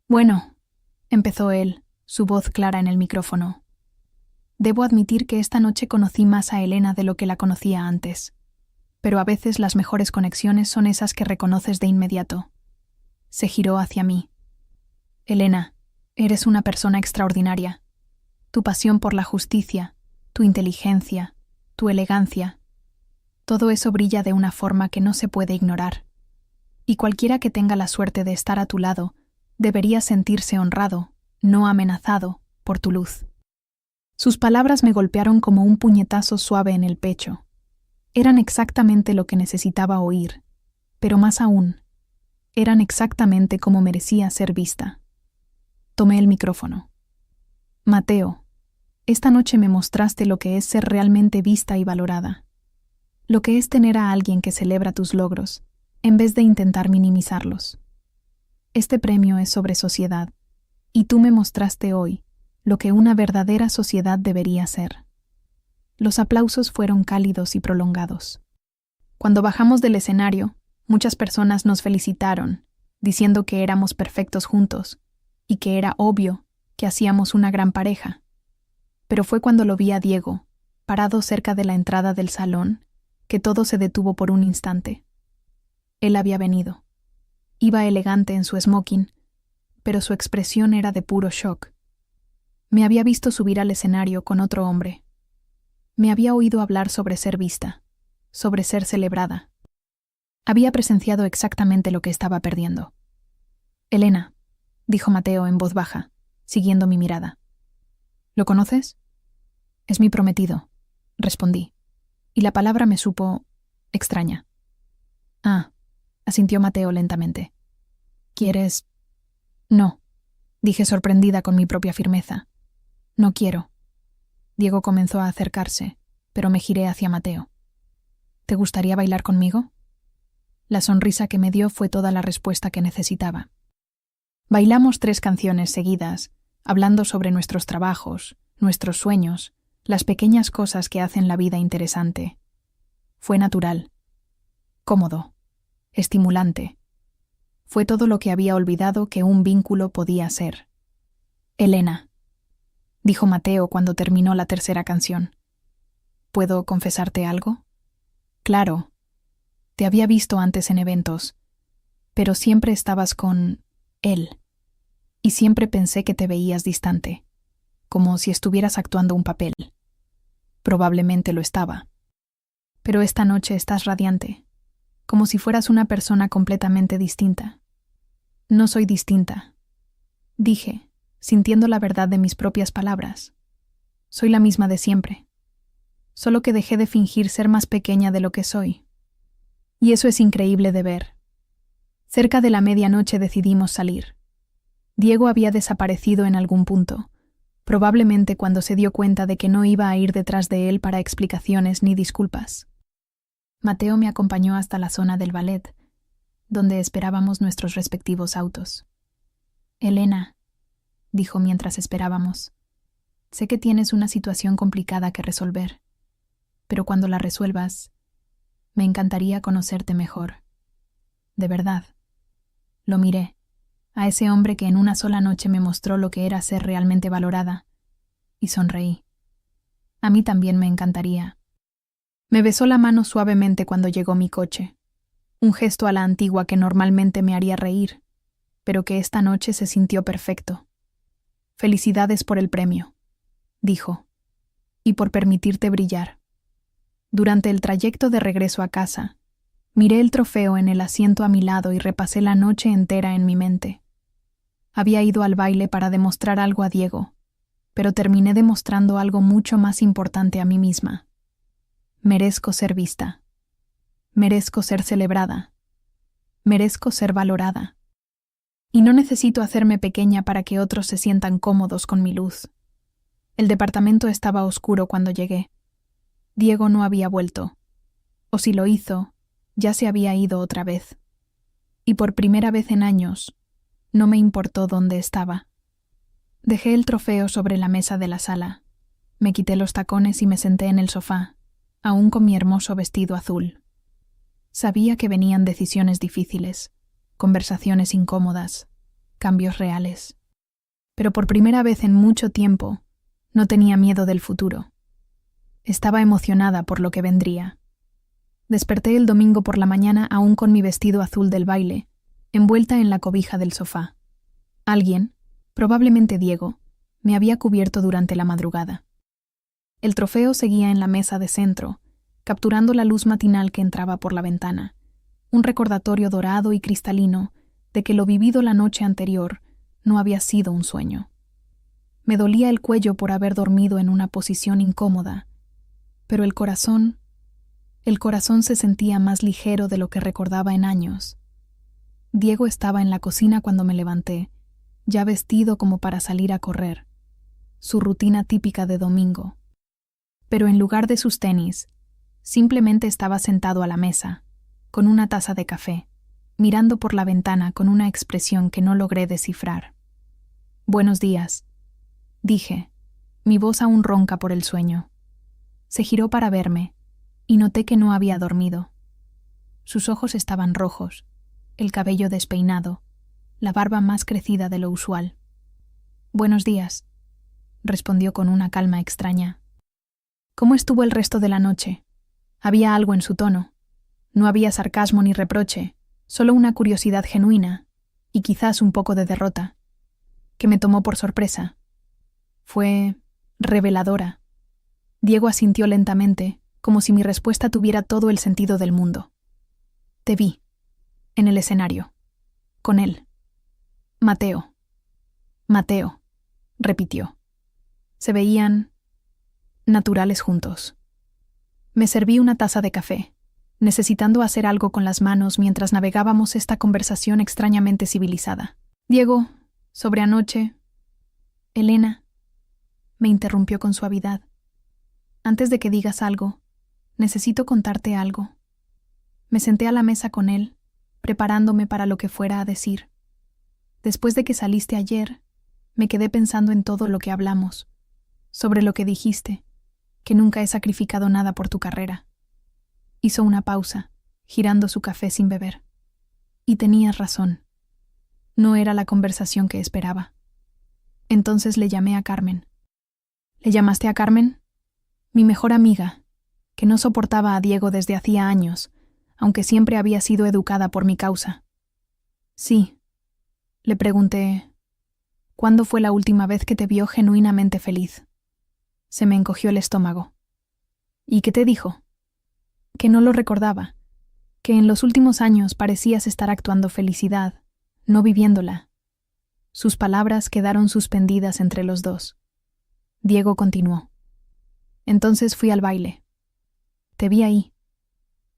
«Bueno», empezó él, su voz clara en el micrófono. «Debo admitir que esta noche conocí más a Elena de lo que la conocía antes. Pero a veces las mejores conexiones son esas que reconoces de inmediato». Se giró hacia mí. «Elena, eres una persona extraordinaria. Tu pasión por la justicia, tu inteligencia, tu elegancia, todo eso brilla de una forma que no se puede ignorar. Y cualquiera que tenga la suerte de estar a tu lado debería sentirse honrado, no amenazado, por tu luz». Sus palabras me golpearon como un puñetazo suave en el pecho. Eran exactamente lo que necesitaba oír, pero más aún, eran exactamente como merecía ser vista. Tomé el micrófono. «Mateo, esta noche me mostraste lo que es ser realmente vista y valorada. Lo que es tener a alguien que celebra tus logros, en vez de intentar minimizarlos. Este premio es sobre sociedad, y tú me mostraste hoy lo que una verdadera sociedad debería ser». Los aplausos fueron cálidos y prolongados. Cuando bajamos del escenario, muchas personas nos felicitaron, diciendo que éramos perfectos juntos, y que era obvio que hacíamos una gran pareja. Pero fue cuando lo vi a Diego, parado cerca de la entrada del salón, que todo se detuvo por un instante. Él había venido. Iba elegante en su smoking, pero su expresión era de puro shock. Me había visto subir al escenario con otro hombre. Me había oído hablar sobre ser vista, sobre ser celebrada. Había presenciado exactamente lo que estaba perdiendo. «Elena», dijo Mateo en voz baja, siguiendo mi mirada. «¿Lo conoces?» «Es mi prometido», respondí, y la palabra me supo extraña. «Ah», asintió Mateo lentamente. «¿Quieres...?» «No», dije sorprendida con mi propia firmeza. «No quiero». Diego comenzó a acercarse, pero me giré hacia Mateo. «¿Te gustaría bailar conmigo?» La sonrisa que me dio fue toda la respuesta que necesitaba. Bailamos 3 canciones seguidas, hablando sobre nuestros trabajos, nuestros sueños, las pequeñas cosas que hacen la vida interesante. Fue natural, cómodo, estimulante. Fue todo lo que había olvidado que un vínculo podía ser. «Elena», dijo Mateo cuando terminó la 3ª canción. «¿Puedo confesarte algo?» «Claro. Te había visto antes en eventos, pero siempre estabas con él, y siempre pensé que te veías distante, como si estuvieras actuando un papel. Probablemente lo estaba. Pero esta noche estás radiante, como si fueras una persona completamente distinta». «No soy distinta», dije, sintiendo la verdad de mis propias palabras. «Soy la misma de siempre. Solo que dejé de fingir ser más pequeña de lo que soy». Y eso es increíble de ver. Cerca de la medianoche decidimos salir. Diego había desaparecido en algún punto, probablemente cuando se dio cuenta de que no iba a ir detrás de él para explicaciones ni disculpas. Mateo me acompañó hasta la zona del ballet, donde esperábamos nuestros respectivos autos. Elena, dijo mientras esperábamos, sé que tienes una situación complicada que resolver, pero cuando la resuelvas, me encantaría conocerte mejor. De verdad. Lo miré, a ese hombre que en una sola noche me mostró lo que era ser realmente valorada, y sonreí. A mí también me encantaría. Me besó la mano suavemente cuando llegó mi coche, un gesto a la antigua que normalmente me haría reír, pero que esta noche se sintió perfecto. Felicidades por el premio, dijo, y por permitirte brillar. Durante el trayecto de regreso a casa, miré el trofeo en el asiento a mi lado y repasé la noche entera en mi mente. Había ido al baile para demostrar algo a Diego, pero terminé demostrando algo mucho más importante a mí misma. Merezco ser vista. Merezco ser celebrada. Merezco ser valorada. Y no necesito hacerme pequeña para que otros se sientan cómodos con mi luz. El departamento estaba oscuro cuando llegué. Diego no había vuelto. O si lo hizo, ya se había ido otra vez. Y por primera vez en años, no me importó dónde estaba. Dejé el trofeo sobre la mesa de la sala. Me quité los tacones y me senté en el sofá, aún con mi hermoso vestido azul. Sabía que venían decisiones difíciles, conversaciones incómodas, cambios reales. Pero por primera vez en mucho tiempo, no tenía miedo del futuro. Estaba emocionada por lo que vendría. Desperté el domingo por la mañana aún con mi vestido azul del baile, envuelta en la cobija del sofá. Alguien, probablemente Diego, me había cubierto durante la madrugada. El trofeo seguía en la mesa de centro, capturando la luz matinal que entraba por la ventana, un recordatorio dorado y cristalino de que lo vivido la noche anterior no había sido un sueño. Me dolía el cuello por haber dormido en una posición incómoda, pero el corazón se sentía más ligero de lo que recordaba en años. Diego estaba en la cocina cuando me levanté, ya vestido como para salir a correr, su rutina típica de domingo. Pero en lugar de sus tenis, simplemente estaba sentado a la mesa, con una taza de café, mirando por la ventana con una expresión que no logré descifrar. «Buenos días», dije, mi voz aún ronca por el sueño. Se giró para verme, y noté que no había dormido. Sus ojos estaban rojos, el cabello despeinado, la barba más crecida de lo usual. «Buenos días», respondió con una calma extraña. «¿Cómo estuvo el resto de la noche?» Había algo en su tono. No había sarcasmo ni reproche, solo una curiosidad genuina, y quizás un poco de derrota, que me tomó por sorpresa. Fue reveladora. Diego asintió lentamente, como si mi respuesta tuviera todo el sentido del mundo. «Te vi. En el escenario. Con él. Mateo. Mateo», repitió. Se veían naturales juntos. Me serví una taza de café, necesitando hacer algo con las manos mientras navegábamos esta conversación extrañamente civilizada. «Diego, sobre anoche...» «Elena», me interrumpió con suavidad. «Antes de que digas algo, necesito contarte algo». Me senté a la mesa con él, preparándome para lo que fuera a decir. Después de que saliste ayer, me quedé pensando en todo lo que hablamos, sobre lo que dijiste, que nunca he sacrificado nada por tu carrera. Hizo una pausa, girando su café sin beber. Y tenías razón. No era la conversación que esperaba. Entonces le llamé a Carmen. ¿Le llamaste a Carmen? Mi mejor amiga, que no soportaba a Diego desde hacía años, aunque siempre había sido educada por mi causa. Sí. Le pregunté, ¿cuándo fue la última vez que te vio genuinamente feliz? Se me encogió el estómago. ¿Y qué te dijo? Que no lo recordaba, que en los últimos años parecías estar actuando felicidad, no viviéndola. Sus palabras quedaron suspendidas entre los dos. Diego continuó. Entonces fui al baile. Te vi ahí.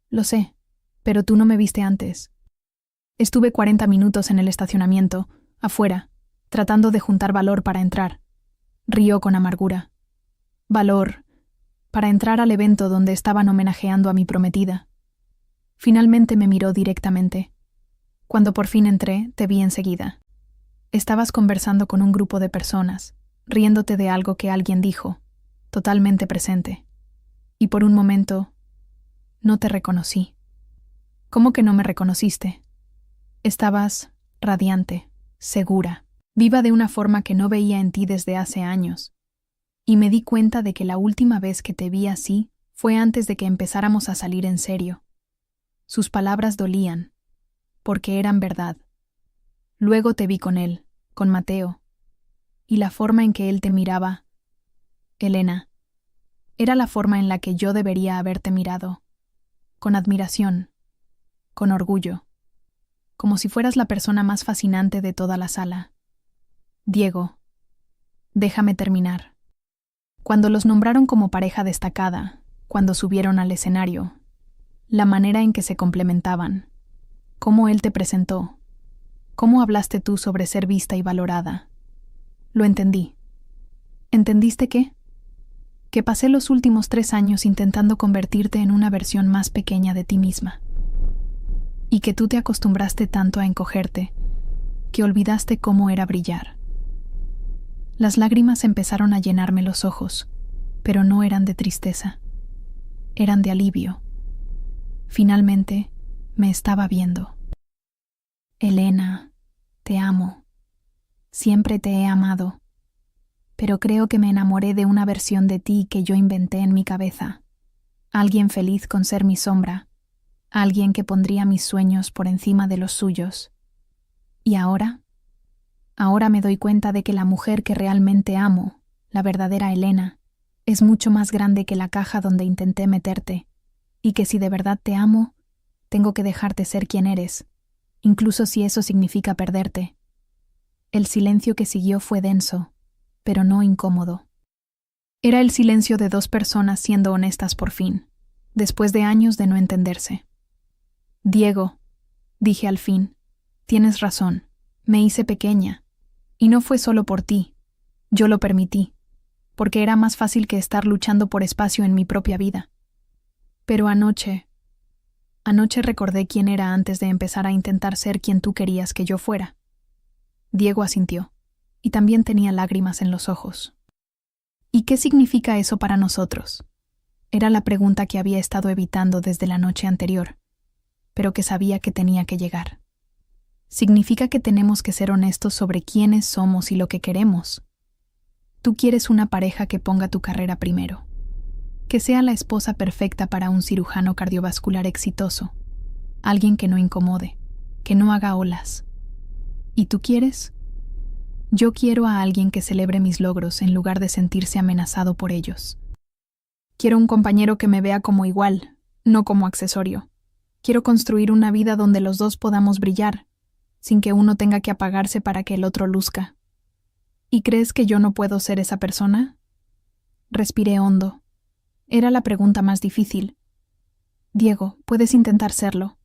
Lo sé. Pero tú no me viste antes. Estuve 40 minutos en el estacionamiento, afuera, tratando de juntar valor para entrar. Rió con amargura. Valor, para entrar al evento donde estaban homenajeando a mi prometida. Finalmente me miró directamente. Cuando por fin entré, te vi enseguida. Estabas conversando con un grupo de personas, riéndote de algo que alguien dijo, totalmente presente. Y por un momento, no te reconocí. ¿Cómo que no me reconociste? Estabas radiante, segura, viva de una forma que no veía en ti desde hace años. Y me di cuenta de que la última vez que te vi así fue antes de que empezáramos a salir en serio. Sus palabras dolían, porque eran verdad. Luego te vi con él, con Mateo, y la forma en que él te miraba, Elena, era la forma en la que yo debería haberte mirado, con admiración, con orgullo, como si fueras la persona más fascinante de toda la sala. Diego, déjame terminar. Cuando los nombraron como pareja destacada, cuando subieron al escenario, la manera en que se complementaban, cómo él te presentó, cómo hablaste tú sobre ser vista y valorada. Lo entendí. ¿Entendiste qué? Que pasé los últimos 3 años intentando convertirte en una versión más pequeña de ti misma. Y que tú te acostumbraste tanto a encogerte, que olvidaste cómo era brillar. Las lágrimas empezaron a llenarme los ojos, pero no eran de tristeza. Eran de alivio. Finalmente, me estaba viendo. Elena, te amo. Siempre te he amado. Pero creo que me enamoré de una versión de ti que yo inventé en mi cabeza. Alguien feliz con ser mi sombra. Alguien que pondría mis sueños por encima de los suyos. ¿Y ahora? Ahora me doy cuenta de que la mujer que realmente amo, la verdadera Elena, es mucho más grande que la caja donde intenté meterte, y que si de verdad te amo, tengo que dejarte ser quien eres, incluso si eso significa perderte. El silencio que siguió fue denso, pero no incómodo. Era el silencio de 2 personas siendo honestas por fin, después de años de no entenderse. Diego, dije al fin, tienes razón, me hice pequeña, y no fue solo por ti, yo lo permití, porque era más fácil que estar luchando por espacio en mi propia vida. Pero anoche recordé quién era antes de empezar a intentar ser quien tú querías que yo fuera. Diego asintió, y también tenía lágrimas en los ojos. ¿Y qué significa eso para nosotros? Era la pregunta que había estado evitando desde la noche anterior, pero que sabía que tenía que llegar. Significa que tenemos que ser honestos sobre quiénes somos y lo que queremos. Tú quieres una pareja que ponga tu carrera primero, que sea la esposa perfecta para un cirujano cardiovascular exitoso, alguien que no incomode, que no haga olas. ¿Y tú quieres? Yo quiero a alguien que celebre mis logros en lugar de sentirse amenazado por ellos. Quiero un compañero que me vea como igual, no como accesorio. Quiero construir una vida donde los dos podamos brillar, sin que uno tenga que apagarse para que el otro luzca. ¿Y crees que yo no puedo ser esa persona? Respiré hondo. Era la pregunta más difícil. Diego, puedes intentar serlo,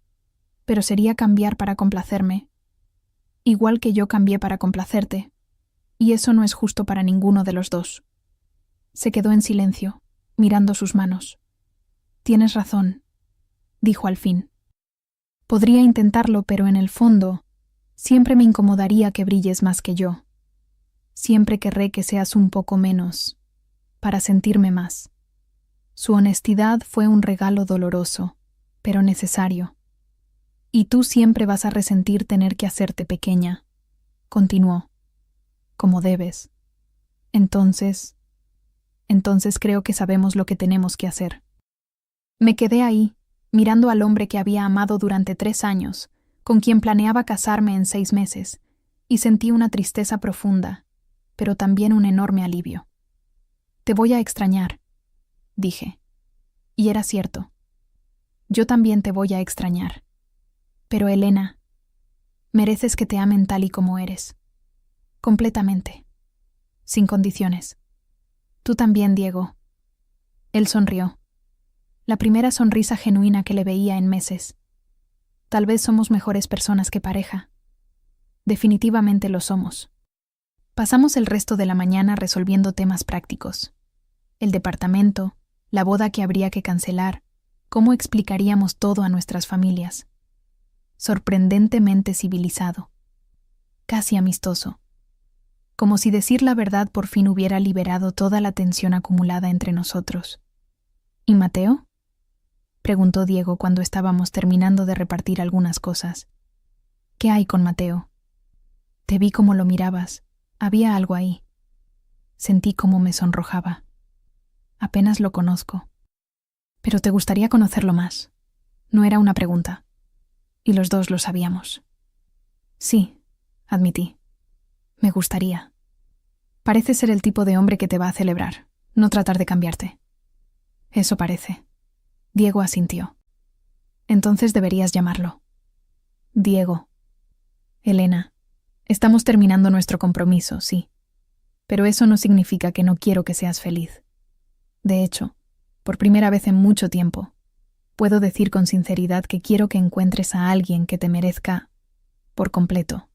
pero sería cambiar para complacerme, igual que yo cambié para complacerte, y eso no es justo para ninguno de los dos. Se quedó en silencio, mirando sus manos. Tienes razón, dijo al fin. Podría intentarlo, pero en el fondo, siempre me incomodaría que brilles más que yo. Siempre querré que seas un poco menos, para sentirme más. Su honestidad fue un regalo doloroso, pero necesario. Y tú siempre vas a resentir tener que hacerte pequeña, continuó, como debes. Entonces creo que sabemos lo que tenemos que hacer. Me quedé ahí, mirando al hombre que había amado durante 3 años, con quien planeaba casarme en 6 meses, y sentí una tristeza profunda, pero también un enorme alivio. Te voy a extrañar, dije. Y era cierto. Yo también te voy a extrañar. Pero Elena, mereces que te amen tal y como eres. Completamente. Sin condiciones. Tú también, Diego. Él sonrió. La primera sonrisa genuina que le veía en meses. Tal vez somos mejores personas que pareja. Definitivamente lo somos. Pasamos el resto de la mañana resolviendo temas prácticos. El departamento, la boda que habría que cancelar, cómo explicaríamos todo a nuestras familias. Sorprendentemente civilizado. Casi amistoso. Como si decir la verdad por fin hubiera liberado toda la tensión acumulada entre nosotros. ¿Y Mateo?, preguntó Diego cuando estábamos terminando de repartir algunas cosas. ¿Qué hay con Mateo? Te vi como lo mirabas. Había algo ahí. Sentí cómo me sonrojaba. Apenas lo conozco. Pero te gustaría conocerlo más. No era una pregunta. Y los dos lo sabíamos. Sí, admití. Me gustaría. Parece ser el tipo de hombre que te va a celebrar, no tratar de cambiarte. Eso parece. Diego asintió. Entonces deberías llamarlo. Diego. Elena, estamos terminando nuestro compromiso, sí. Pero eso no significa que no quiero que seas feliz. De hecho, por primera vez en mucho tiempo, puedo decir con sinceridad que quiero que encuentres a alguien que te merezca por completo.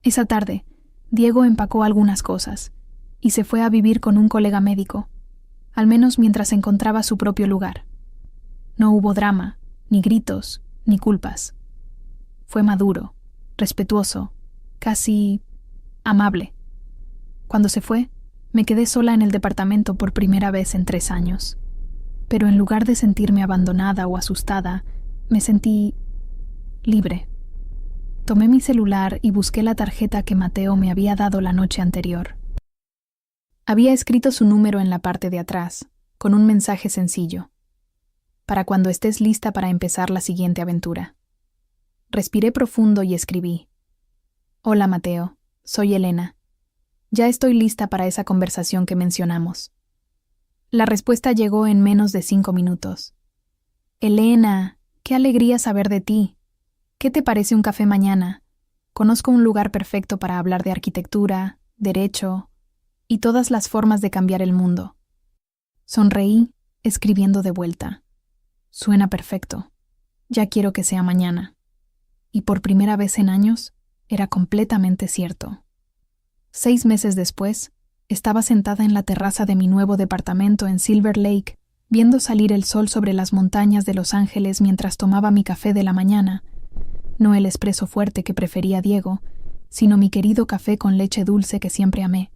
Esa tarde, Diego empacó algunas cosas y se fue a vivir con un colega médico, al menos mientras encontraba su propio lugar. No hubo drama, ni gritos, ni culpas. Fue maduro, respetuoso, casi amable. Cuando se fue, me quedé sola en el departamento por primera vez en 3 años. Pero en lugar de sentirme abandonada o asustada, me sentí libre. Tomé mi celular y busqué la tarjeta que Mateo me había dado la noche anterior. Había escrito su número en la parte de atrás, con un mensaje sencillo. Para cuando estés lista para empezar la siguiente aventura. Respiré profundo y escribí. Hola Mateo, soy Elena. Ya estoy lista para esa conversación que mencionamos. La respuesta llegó en menos de 5 minutos. Elena, qué alegría saber de ti. ¿Qué te parece un café mañana? Conozco un lugar perfecto para hablar de arquitectura, derecho y todas las formas de cambiar el mundo. Sonreí, escribiendo de vuelta. Suena perfecto. Ya quiero que sea mañana. Y por primera vez en años, era completamente cierto. 6 meses después, estaba sentada en la terraza de mi nuevo departamento en Silver Lake, viendo salir el sol sobre las montañas de Los Ángeles mientras tomaba mi café de la mañana. No el espresso fuerte que prefería Diego, sino mi querido café con leche dulce que siempre amé.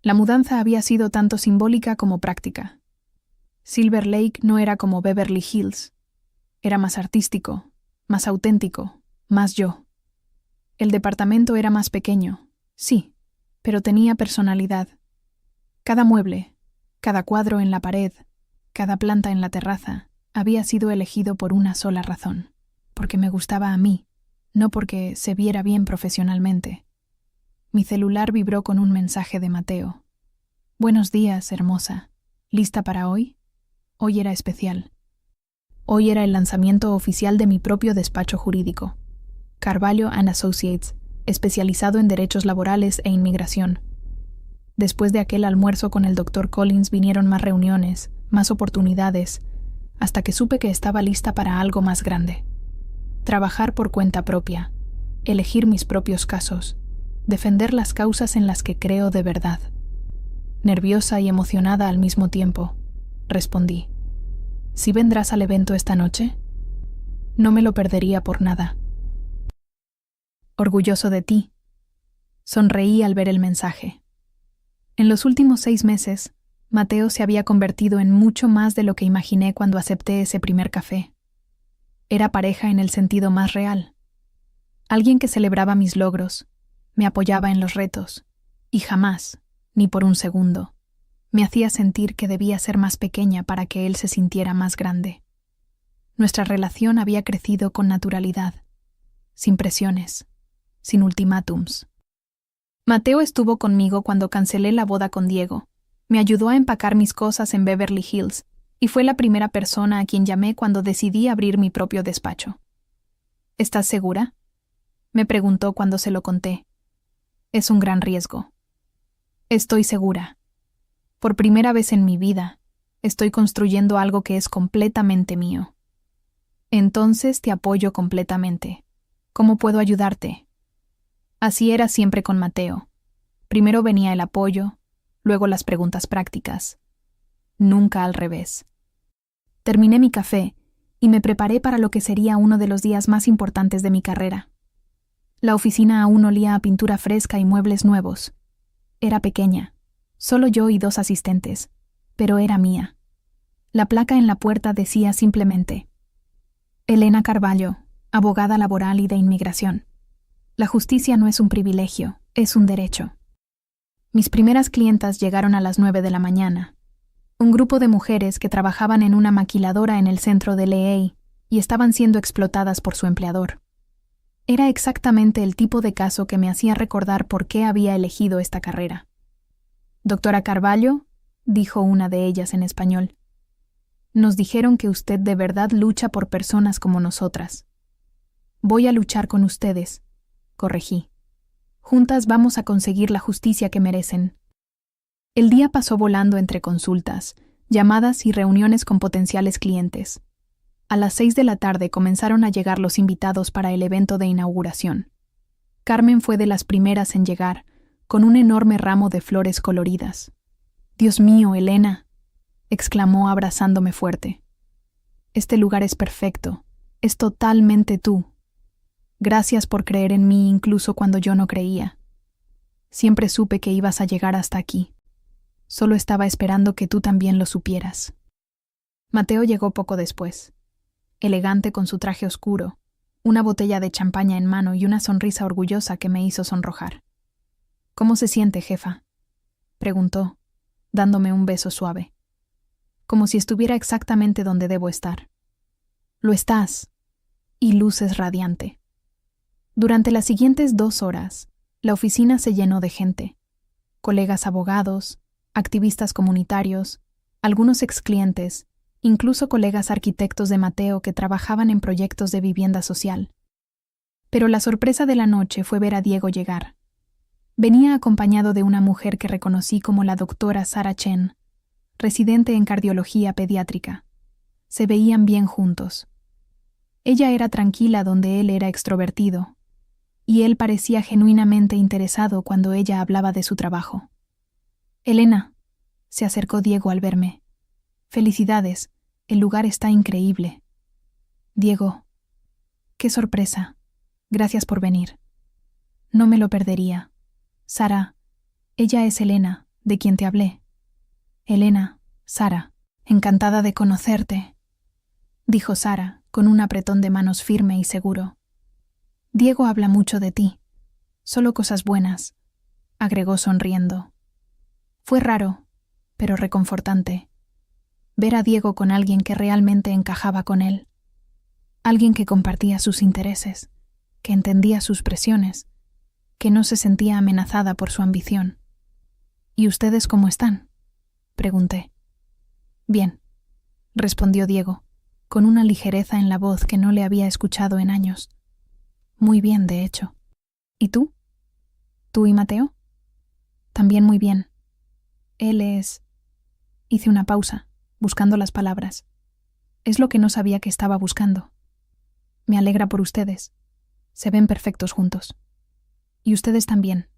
La mudanza había sido tanto simbólica como práctica. Silver Lake no era como Beverly Hills. Era más artístico, más auténtico, más yo. El departamento era más pequeño, sí, pero tenía personalidad. Cada mueble, cada cuadro en la pared, cada planta en la terraza, había sido elegido por una sola razón, porque me gustaba a mí, no porque se viera bien profesionalmente. Mi celular vibró con un mensaje de Mateo. Buenos días, hermosa. ¿Lista para hoy? Hoy era especial. Hoy era el lanzamiento oficial de mi propio despacho jurídico, Carvalho & Associates, especializado en derechos laborales e inmigración. Después de aquel almuerzo con el Dr. Collins vinieron más reuniones, más oportunidades, hasta que supe que estaba lista para algo más grande. Trabajar por cuenta propia, elegir mis propios casos, defender las causas en las que creo de verdad. Nerviosa y emocionada al mismo tiempo, respondí. ¿Sí vendrás al evento esta noche? No me lo perdería por nada. Orgulloso de ti. Sonreí al ver el mensaje. En los últimos 6 meses, Mateo se había convertido en mucho más de lo que imaginé cuando acepté ese primer café. Era pareja en el sentido más real. Alguien que celebraba mis logros, me apoyaba en los retos, y jamás, ni por un segundo, me hacía sentir que debía ser más pequeña para que él se sintiera más grande. Nuestra relación había crecido con naturalidad, sin presiones, sin ultimátums. Mateo estuvo conmigo cuando cancelé la boda con Diego, me ayudó a empacar mis cosas en Beverly Hills y fue la primera persona a quien llamé cuando decidí abrir mi propio despacho. ¿Estás segura?, me preguntó cuando se lo conté. Es un gran riesgo. Estoy segura. Por primera vez en mi vida, estoy construyendo algo que es completamente mío. Entonces te apoyo completamente. ¿Cómo puedo ayudarte? Así era siempre con Mateo. Primero venía el apoyo, luego las preguntas prácticas. Nunca al revés. Terminé mi café y me preparé para lo que sería uno de los días más importantes de mi carrera. La oficina aún olía a pintura fresca y muebles nuevos. Era pequeña, solo yo y 2 asistentes, pero era mía. La placa en la puerta decía simplemente: Elena Carvalho, abogada laboral y de inmigración. La justicia no es un privilegio, es un derecho. Mis primeras clientas llegaron a las 9 de la mañana. Un grupo de mujeres que trabajaban en una maquiladora en el centro de LA y estaban siendo explotadas por su empleador. Era exactamente el tipo de caso que me hacía recordar por qué había elegido esta carrera. «Doctora Carvalho», dijo una de ellas en español, «nos dijeron que usted de verdad lucha por personas como nosotras». «Voy a luchar con ustedes», corregí. «Juntas vamos a conseguir la justicia que merecen». El día pasó volando entre consultas, llamadas y reuniones con potenciales clientes. A las 6 de la tarde comenzaron a llegar los invitados para el evento de inauguración. Carmen fue de las primeras en llegar, con un enorme ramo de flores coloridas. «Dios mío, Elena», exclamó abrazándome fuerte. «Este lugar es perfecto, es totalmente tú. Gracias por creer en mí incluso cuando yo no creía. Siempre supe que ibas a llegar hasta aquí. Solo estaba esperando que tú también lo supieras». Mateo llegó poco después, elegante con su traje oscuro, una botella de champaña en mano y una sonrisa orgullosa que me hizo sonrojar. «¿Cómo se siente, jefa?», preguntó, dándome un beso suave. Como si estuviera exactamente donde debo estar. «Lo estás», y luces radiante. Durante las siguientes 2 horas, la oficina se llenó de gente. Colegas abogados, activistas comunitarios, algunos exclientes, incluso colegas arquitectos de Mateo que trabajaban en proyectos de vivienda social. Pero la sorpresa de la noche fue ver a Diego llegar. Venía acompañado de una mujer que reconocí como la doctora Sarah Chen, residente en cardiología pediátrica. Se veían bien juntos. Ella era tranquila donde él era extrovertido, y él parecía genuinamente interesado cuando ella hablaba de su trabajo. «Elena», se acercó Diego al verme. «Felicidades, el lugar está increíble». «Diego, qué sorpresa. Gracias por venir. No me lo perdería. Sara, ella es Elena, de quien te hablé». «Elena, Sara, encantada de conocerte», dijo Sara, con un apretón de manos firme y seguro. «Diego habla mucho de ti. Solo cosas buenas», agregó sonriendo. Fue raro, pero reconfortante, ver a Diego con alguien que realmente encajaba con él. Alguien que compartía sus intereses, que entendía sus presiones, que no se sentía amenazada por su ambición. «¿Y ustedes cómo están?», pregunté. «Bien», respondió Diego, con una ligereza en la voz que no le había escuchado en años. «Muy bien, de hecho. ¿Y tú? ¿Tú y Mateo?» «También muy bien. Él es...». Hice una pausa, buscando las palabras. Es lo que no sabía que estaba buscando. «Me alegra por ustedes. Se ven perfectos juntos. Y ustedes también».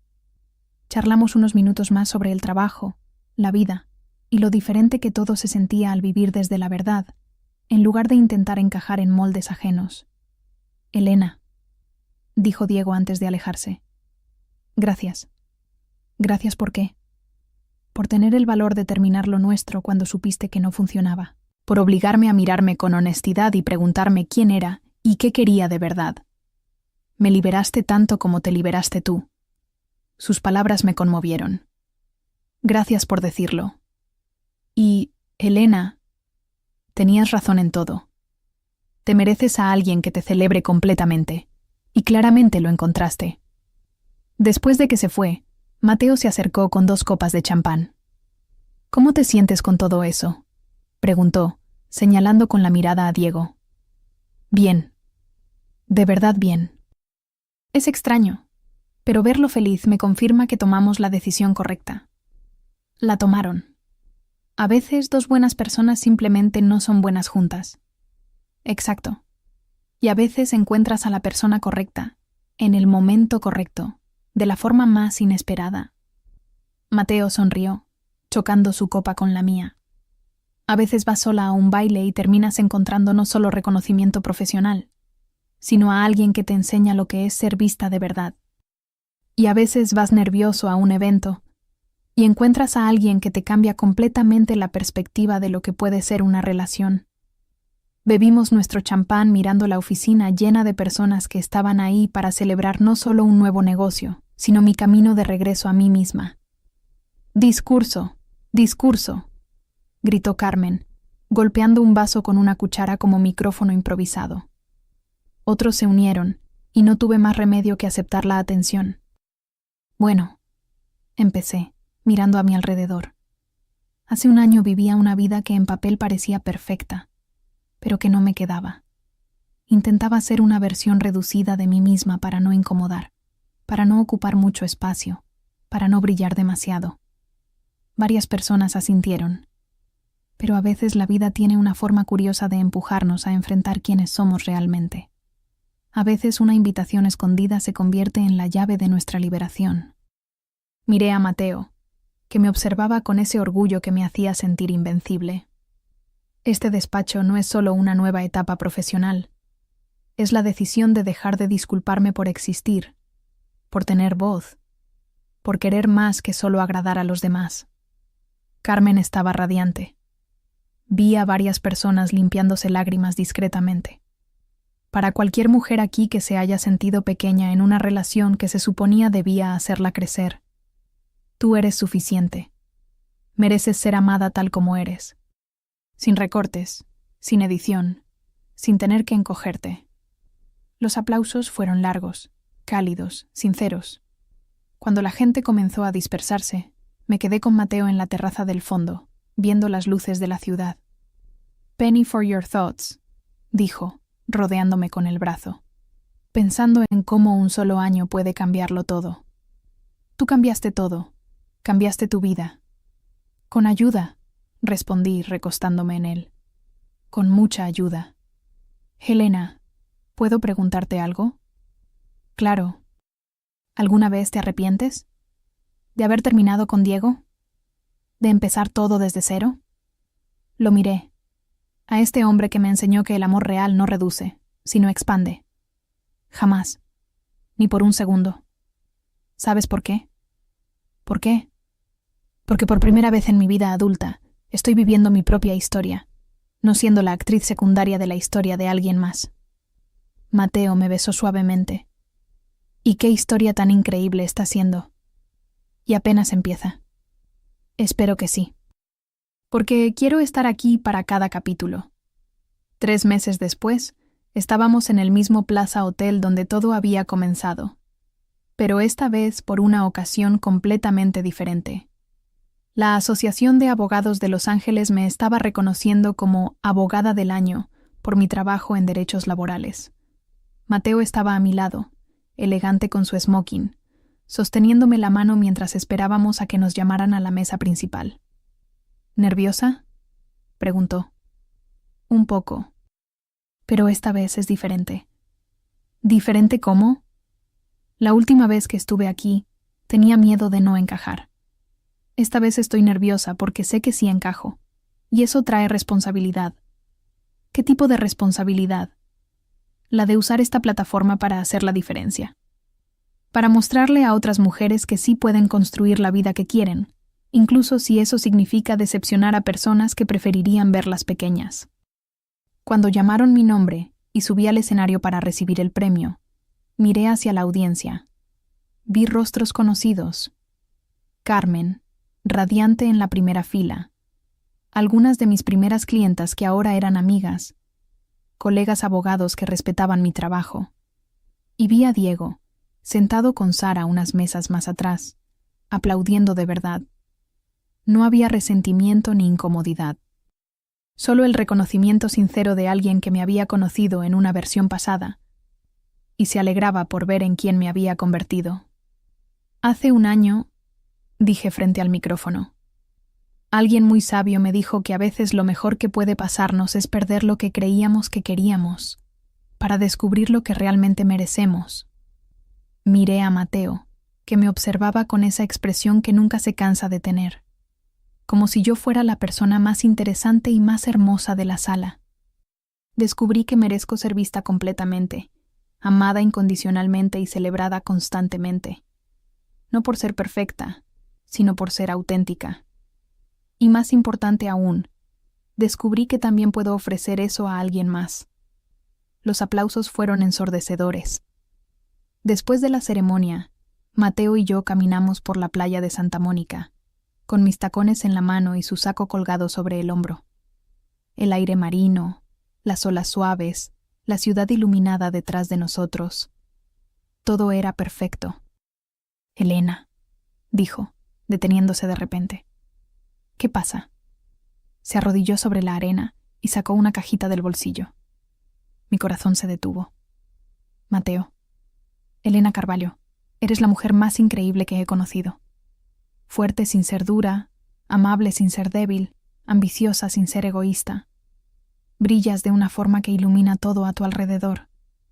Charlamos unos minutos más sobre el trabajo, la vida, y lo diferente que todo se sentía al vivir desde la verdad, en lugar de intentar encajar en moldes ajenos. «Elena», dijo Diego antes de alejarse. «Gracias». «Gracias por qué». «Por tener el valor de terminar lo nuestro cuando supiste que no funcionaba. Por obligarme a mirarme con honestidad y preguntarme quién era y qué quería de verdad. Me liberaste tanto como te liberaste tú». Sus palabras me conmovieron. «Gracias por decirlo. Y, Elena, tenías razón en todo. Te mereces a alguien que te celebre completamente, y claramente lo encontraste». Después de que se fue, Mateo se acercó con 2 copas de champán. «¿Cómo te sientes con todo eso?», preguntó, señalando con la mirada a Diego. «Bien. De verdad bien. Es extraño, pero verlo feliz me confirma que tomamos la decisión correcta». La tomaron. A veces 2 buenas personas simplemente no son buenas juntas. Exacto. Y a veces encuentras a la persona correcta, en el momento correcto, de la forma más inesperada. Mateo sonrió, chocando su copa con la mía. A veces vas sola a un baile y terminas encontrando no solo reconocimiento profesional, sino a alguien que te enseña lo que es ser vista de verdad. Y a veces vas nervioso a un evento y encuentras a alguien que te cambia completamente la perspectiva de lo que puede ser una relación. Bebimos nuestro champán mirando la oficina llena de personas que estaban ahí para celebrar no solo un nuevo negocio, sino mi camino de regreso a mí misma. «Discurso, discurso», gritó Carmen, golpeando un vaso con una cuchara como micrófono improvisado. Otros se unieron, y no tuve más remedio que aceptar la atención. «Bueno», empecé, mirando a mi alrededor. Hace un año vivía una vida que en papel parecía perfecta, pero que no me quedaba. Intentaba ser una versión reducida de mí misma para no incomodar, para no ocupar mucho espacio, para no brillar demasiado. Varias personas asintieron, pero a veces la vida tiene una forma curiosa de empujarnos a enfrentar quiénes somos realmente. A veces una invitación escondida se convierte en la llave de nuestra liberación. Miré a Mateo, que me observaba con ese orgullo que me hacía sentir invencible. Este despacho no es solo una nueva etapa profesional. Es la decisión de dejar de disculparme por existir, por tener voz, por querer más que solo agradar a los demás. Carmen estaba radiante. Vi a varias personas limpiándose lágrimas discretamente. Para cualquier mujer aquí que se haya sentido pequeña en una relación que se suponía debía hacerla crecer, tú eres suficiente. Mereces ser amada tal como eres. Sin recortes, sin edición, sin tener que encogerte. Los aplausos fueron largos, cálidos, sinceros. Cuando la gente comenzó a dispersarse, me quedé con Mateo en la terraza del fondo, viendo las luces de la ciudad. «Penny for your thoughts», dijo, rodeándome con el brazo, pensando en cómo un solo año puede cambiarlo todo. «Tú cambiaste todo, cambiaste tu vida». «Con ayuda», respondí recostándome en él. «Con mucha ayuda». «Helena, ¿puedo preguntarte algo?» «Claro». «¿Alguna vez te arrepientes? ¿De haber terminado con Diego? ¿De empezar todo desde cero?» Lo miré. A este hombre que me enseñó que el amor real no reduce, sino expande. Jamás. Ni por un segundo. ¿Sabes por qué? ¿Por qué? Porque por primera vez en mi vida adulta estoy viviendo mi propia historia, no siendo la actriz secundaria de la historia de alguien más. Mateo me besó suavemente. ¿Y qué historia tan increíble está siendo? Y apenas empieza. Espero que sí. Porque quiero estar aquí para cada capítulo. 3 meses después, estábamos en el mismo Plaza Hotel donde todo había comenzado, pero esta vez por una ocasión completamente diferente. La Asociación de Abogados de Los Ángeles me estaba reconociendo como abogada del año por mi trabajo en derechos laborales. Mateo estaba a mi lado, elegante con su smoking, sosteniéndome la mano mientras esperábamos a que nos llamaran a la mesa principal. ¿Nerviosa?, preguntó. Un poco. Pero esta vez es diferente. ¿Diferente cómo? La última vez que estuve aquí, tenía miedo de no encajar. Esta vez estoy nerviosa porque sé que sí encajo, y eso trae responsabilidad. ¿Qué tipo de responsabilidad? La de usar esta plataforma para hacer la diferencia. Para mostrarle a otras mujeres que sí pueden construir la vida que quieren, incluso si eso significa decepcionar a personas que preferirían verlas pequeñas. Cuando llamaron mi nombre y subí al escenario para recibir el premio, miré hacia la audiencia. Vi rostros conocidos. Carmen, radiante en la primera fila. Algunas de mis primeras clientas que ahora eran amigas. Colegas abogados que respetaban mi trabajo. Y vi a Diego, sentado con Sara unas mesas más atrás, aplaudiendo de verdad. No había resentimiento ni incomodidad. Solo el reconocimiento sincero de alguien que me había conocido en una versión pasada, y se alegraba por ver en quién me había convertido. Hace un año, dije frente al micrófono, alguien muy sabio me dijo que a veces lo mejor que puede pasarnos es perder lo que creíamos que queríamos. para descubrir lo que realmente merecemos. Miré a Mateo, que me observaba con esa expresión que nunca se cansa de tener, como si yo fuera la persona más interesante y más hermosa de la sala. Descubrí que merezco ser vista completamente, amada incondicionalmente y celebrada constantemente, no por ser perfecta, sino por ser auténtica. Y más importante aún, descubrí que también puedo ofrecer eso a alguien más. Los aplausos fueron ensordecedores. Después de la ceremonia, Mateo y yo caminamos por la playa de Santa Mónica, con mis tacones en la mano y su saco colgado sobre el hombro. El aire marino, las olas suaves, la ciudad iluminada detrás de nosotros. Todo era perfecto. «Elena», dijo, deteniéndose de repente. «¿Qué pasa?». Se arrodilló sobre la arena y sacó una cajita del bolsillo. Mi corazón se detuvo. «Mateo, Elena Carvalho, eres la mujer más increíble que he conocido. Fuerte sin ser dura, amable sin ser débil, ambiciosa sin ser egoísta. Brillas de una forma que ilumina todo a tu alrededor,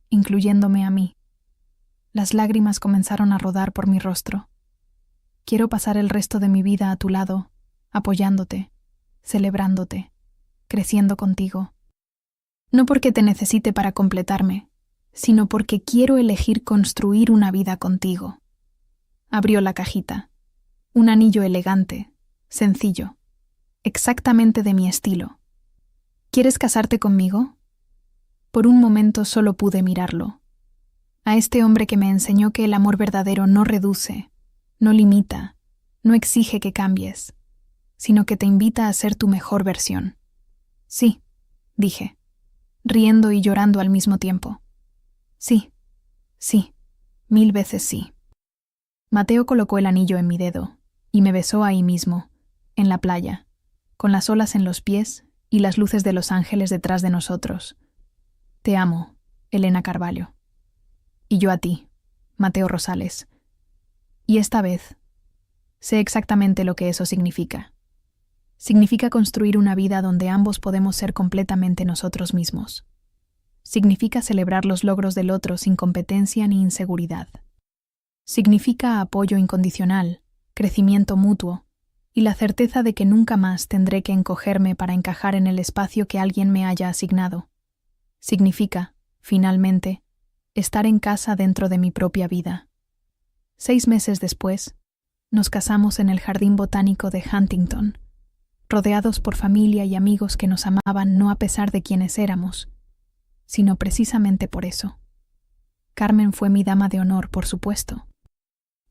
incluyéndome a mí». Las lágrimas comenzaron a rodar por mi rostro. Quiero pasar el resto de mi vida a tu lado, apoyándote, celebrándote, creciendo contigo. No porque te necesite para completarme, sino porque quiero elegir construir una vida contigo. Abrió la cajita. Un anillo elegante, sencillo, exactamente de mi estilo. ¿Quieres casarte conmigo? Por un momento solo pude mirarlo. A este hombre que me enseñó que el amor verdadero no reduce, no limita, no exige que cambies, sino que te invita a ser tu mejor versión. «Sí», dije, riendo y llorando al mismo tiempo. «Sí, sí, 1000 veces sí». Mateo colocó el anillo en mi dedo y me besó ahí mismo, en la playa, con las olas en los pies y las luces de Los Ángeles detrás de nosotros. «Te amo, Elena Carvalho». «Y yo a ti, Mateo Rosales». Y esta vez, sé exactamente lo que eso significa. Significa construir una vida donde ambos podemos ser completamente nosotros mismos. Significa celebrar los logros del otro sin competencia ni inseguridad. Significa apoyo incondicional, crecimiento mutuo y la certeza de que nunca más tendré que encogerme para encajar en el espacio que alguien me haya asignado. Significa, finalmente, estar en casa dentro de mi propia vida. 6 meses después, nos casamos en el Jardín Botánico de Huntington, rodeados por familia y amigos que nos amaban no a pesar de quienes éramos, sino precisamente por eso. Carmen fue mi dama de honor, por supuesto.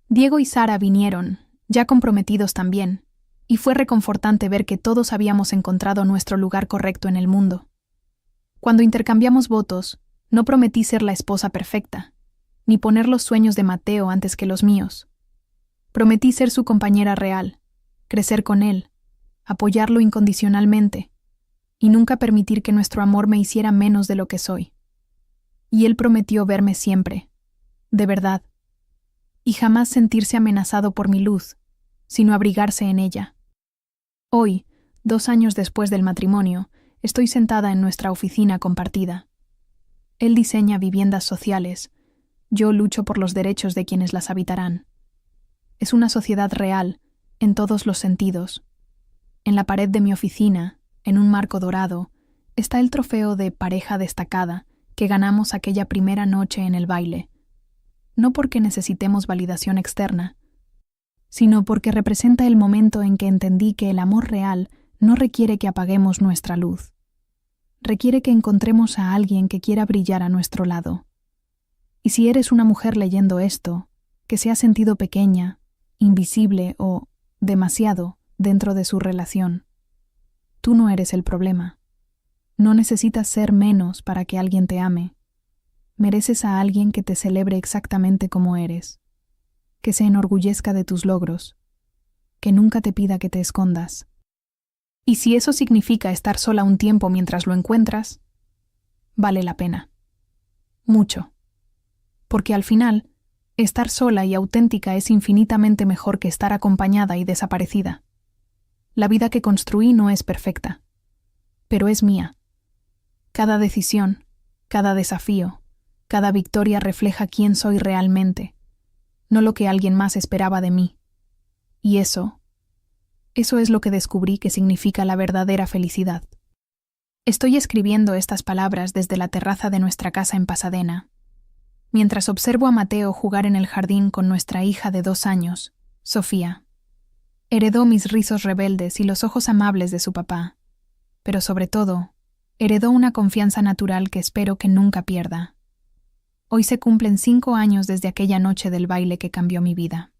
Diego y Sara vinieron, ya comprometidos también, y fue reconfortante ver que todos habíamos encontrado nuestro lugar correcto en el mundo. Cuando intercambiamos votos, no prometí ser la esposa perfecta, ni poner los sueños de Mateo antes que los míos. Prometí ser su compañera real, crecer con él, apoyarlo incondicionalmente, y nunca permitir que nuestro amor me hiciera menos de lo que soy. Y él prometió verme siempre, de verdad, y jamás sentirse amenazado por mi luz, sino abrigarse en ella. Hoy, 2 años después del matrimonio, estoy sentada en nuestra oficina compartida. Él diseña viviendas sociales, yo lucho por los derechos de quienes las habitarán. Es una sociedad real, en todos los sentidos. En la pared de mi oficina, en un marco dorado, está el trofeo de pareja destacada que ganamos aquella primera noche en el baile. No porque necesitemos validación externa, sino porque representa el momento en que entendí que el amor real no requiere que apaguemos nuestra luz. Requiere que encontremos a alguien que quiera brillar a nuestro lado. Y si eres una mujer leyendo esto, que se ha sentido pequeña, invisible o demasiado dentro de su relación, tú no eres el problema. No necesitas ser menos para que alguien te ame. Mereces a alguien que te celebre exactamente como eres, que se enorgullezca de tus logros, que nunca te pida que te escondas. Y si eso significa estar sola un tiempo mientras lo encuentras, vale la pena. Mucho. Porque al final, estar sola y auténtica es infinitamente mejor que estar acompañada y desaparecida. La vida que construí no es perfecta, pero es mía. Cada decisión, Cada desafío, cada victoria refleja quién soy realmente, no lo que alguien más esperaba de mí. Y eso es lo que descubrí que significa la verdadera felicidad. Estoy escribiendo estas palabras desde la terraza de nuestra casa en Pasadena, mientras observo a Mateo jugar en el jardín con nuestra hija de 2 años, Sofía. Heredó mis rizos rebeldes y los ojos amables de su papá, pero sobre todo, heredó una confianza natural que espero que nunca pierda. Hoy se cumplen 5 años desde aquella noche del baile que cambió mi vida.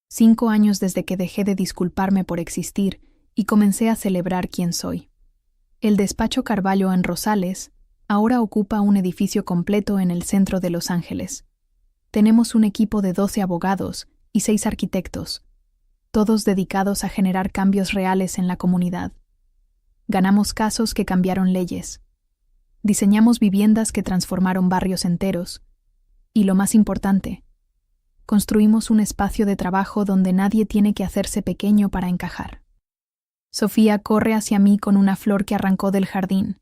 5 años desde que dejé de disculparme por existir y comencé a celebrar quién soy. El despacho Carvalho en Rosales ahora ocupa un edificio completo en el centro de Los Ángeles. Tenemos un equipo de 12 abogados y 6 arquitectos, todos dedicados a generar cambios reales en la comunidad. Ganamos casos que cambiaron leyes. Diseñamos viviendas que transformaron barrios enteros. Y lo más importante, construimos un espacio de trabajo donde nadie tiene que hacerse pequeño para encajar. Sofía corre hacia mí con una flor que arrancó del jardín.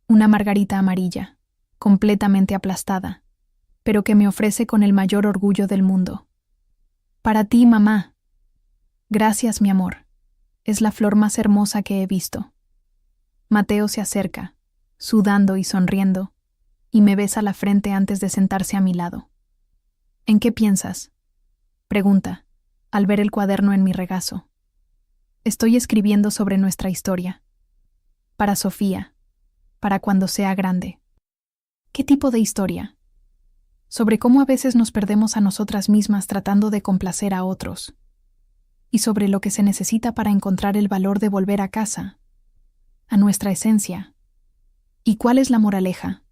Una margarita amarilla, completamente aplastada, pero que me ofrece con el mayor orgullo del mundo. Para ti, mamá. Gracias, mi amor. Es la flor más hermosa que he visto. Mateo se acerca, sudando y sonriendo, y me besa la frente antes de sentarse a mi lado. ¿En qué piensas?, pregunta, al ver el cuaderno en mi regazo. Estoy escribiendo sobre nuestra historia. Para Sofía, para cuando sea grande. ¿Qué tipo de historia? Sobre cómo a veces nos perdemos a nosotras mismas tratando de complacer a otros. Y sobre lo que se necesita para encontrar el valor de volver a casa, a nuestra esencia. ¿Y cuál es la moraleja?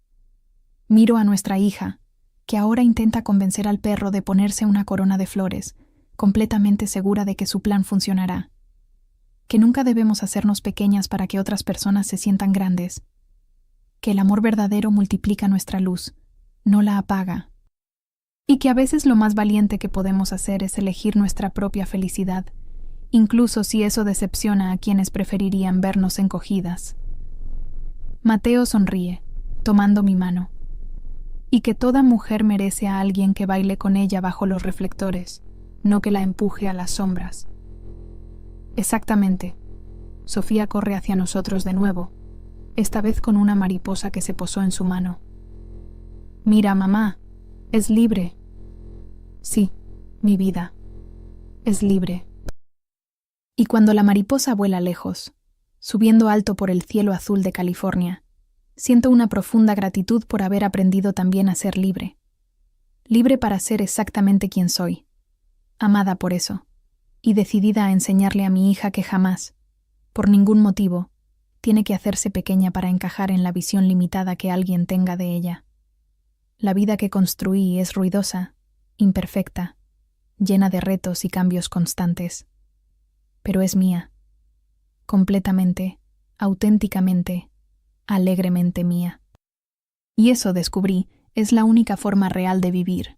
Miro a nuestra hija, que ahora intenta convencer al perro de ponerse una corona de flores, completamente segura de que su plan funcionará. Que nunca debemos hacernos pequeñas para que otras personas se sientan grandes. Que el amor verdadero multiplica nuestra luz, no la apaga. Y que a veces lo más valiente que podemos hacer es elegir nuestra propia felicidad, incluso si eso decepciona a quienes preferirían vernos encogidas. Mateo sonríe, tomando mi mano. Y que toda mujer merece a alguien que baile con ella bajo los reflectores, no que la empuje a las sombras. Exactamente. Sofía corre hacia nosotros de nuevo, esta vez con una mariposa que se posó en su mano. Mira, mamá, es libre. Sí, mi vida, es libre. Y cuando la mariposa vuela lejos, subiendo alto por el cielo azul de California, siento una profunda gratitud por haber aprendido también a ser libre. Libre para ser exactamente quien soy, amada por eso, y decidida a enseñarle a mi hija que jamás, por ningún motivo, tiene que hacerse pequeña para encajar en la visión limitada que alguien tenga de ella. La vida que construí es ruidosa, imperfecta, llena de retos y cambios constantes. Pero es mía, completamente, auténticamente, alegremente mía. Y eso, descubrí, es la única forma real de vivir.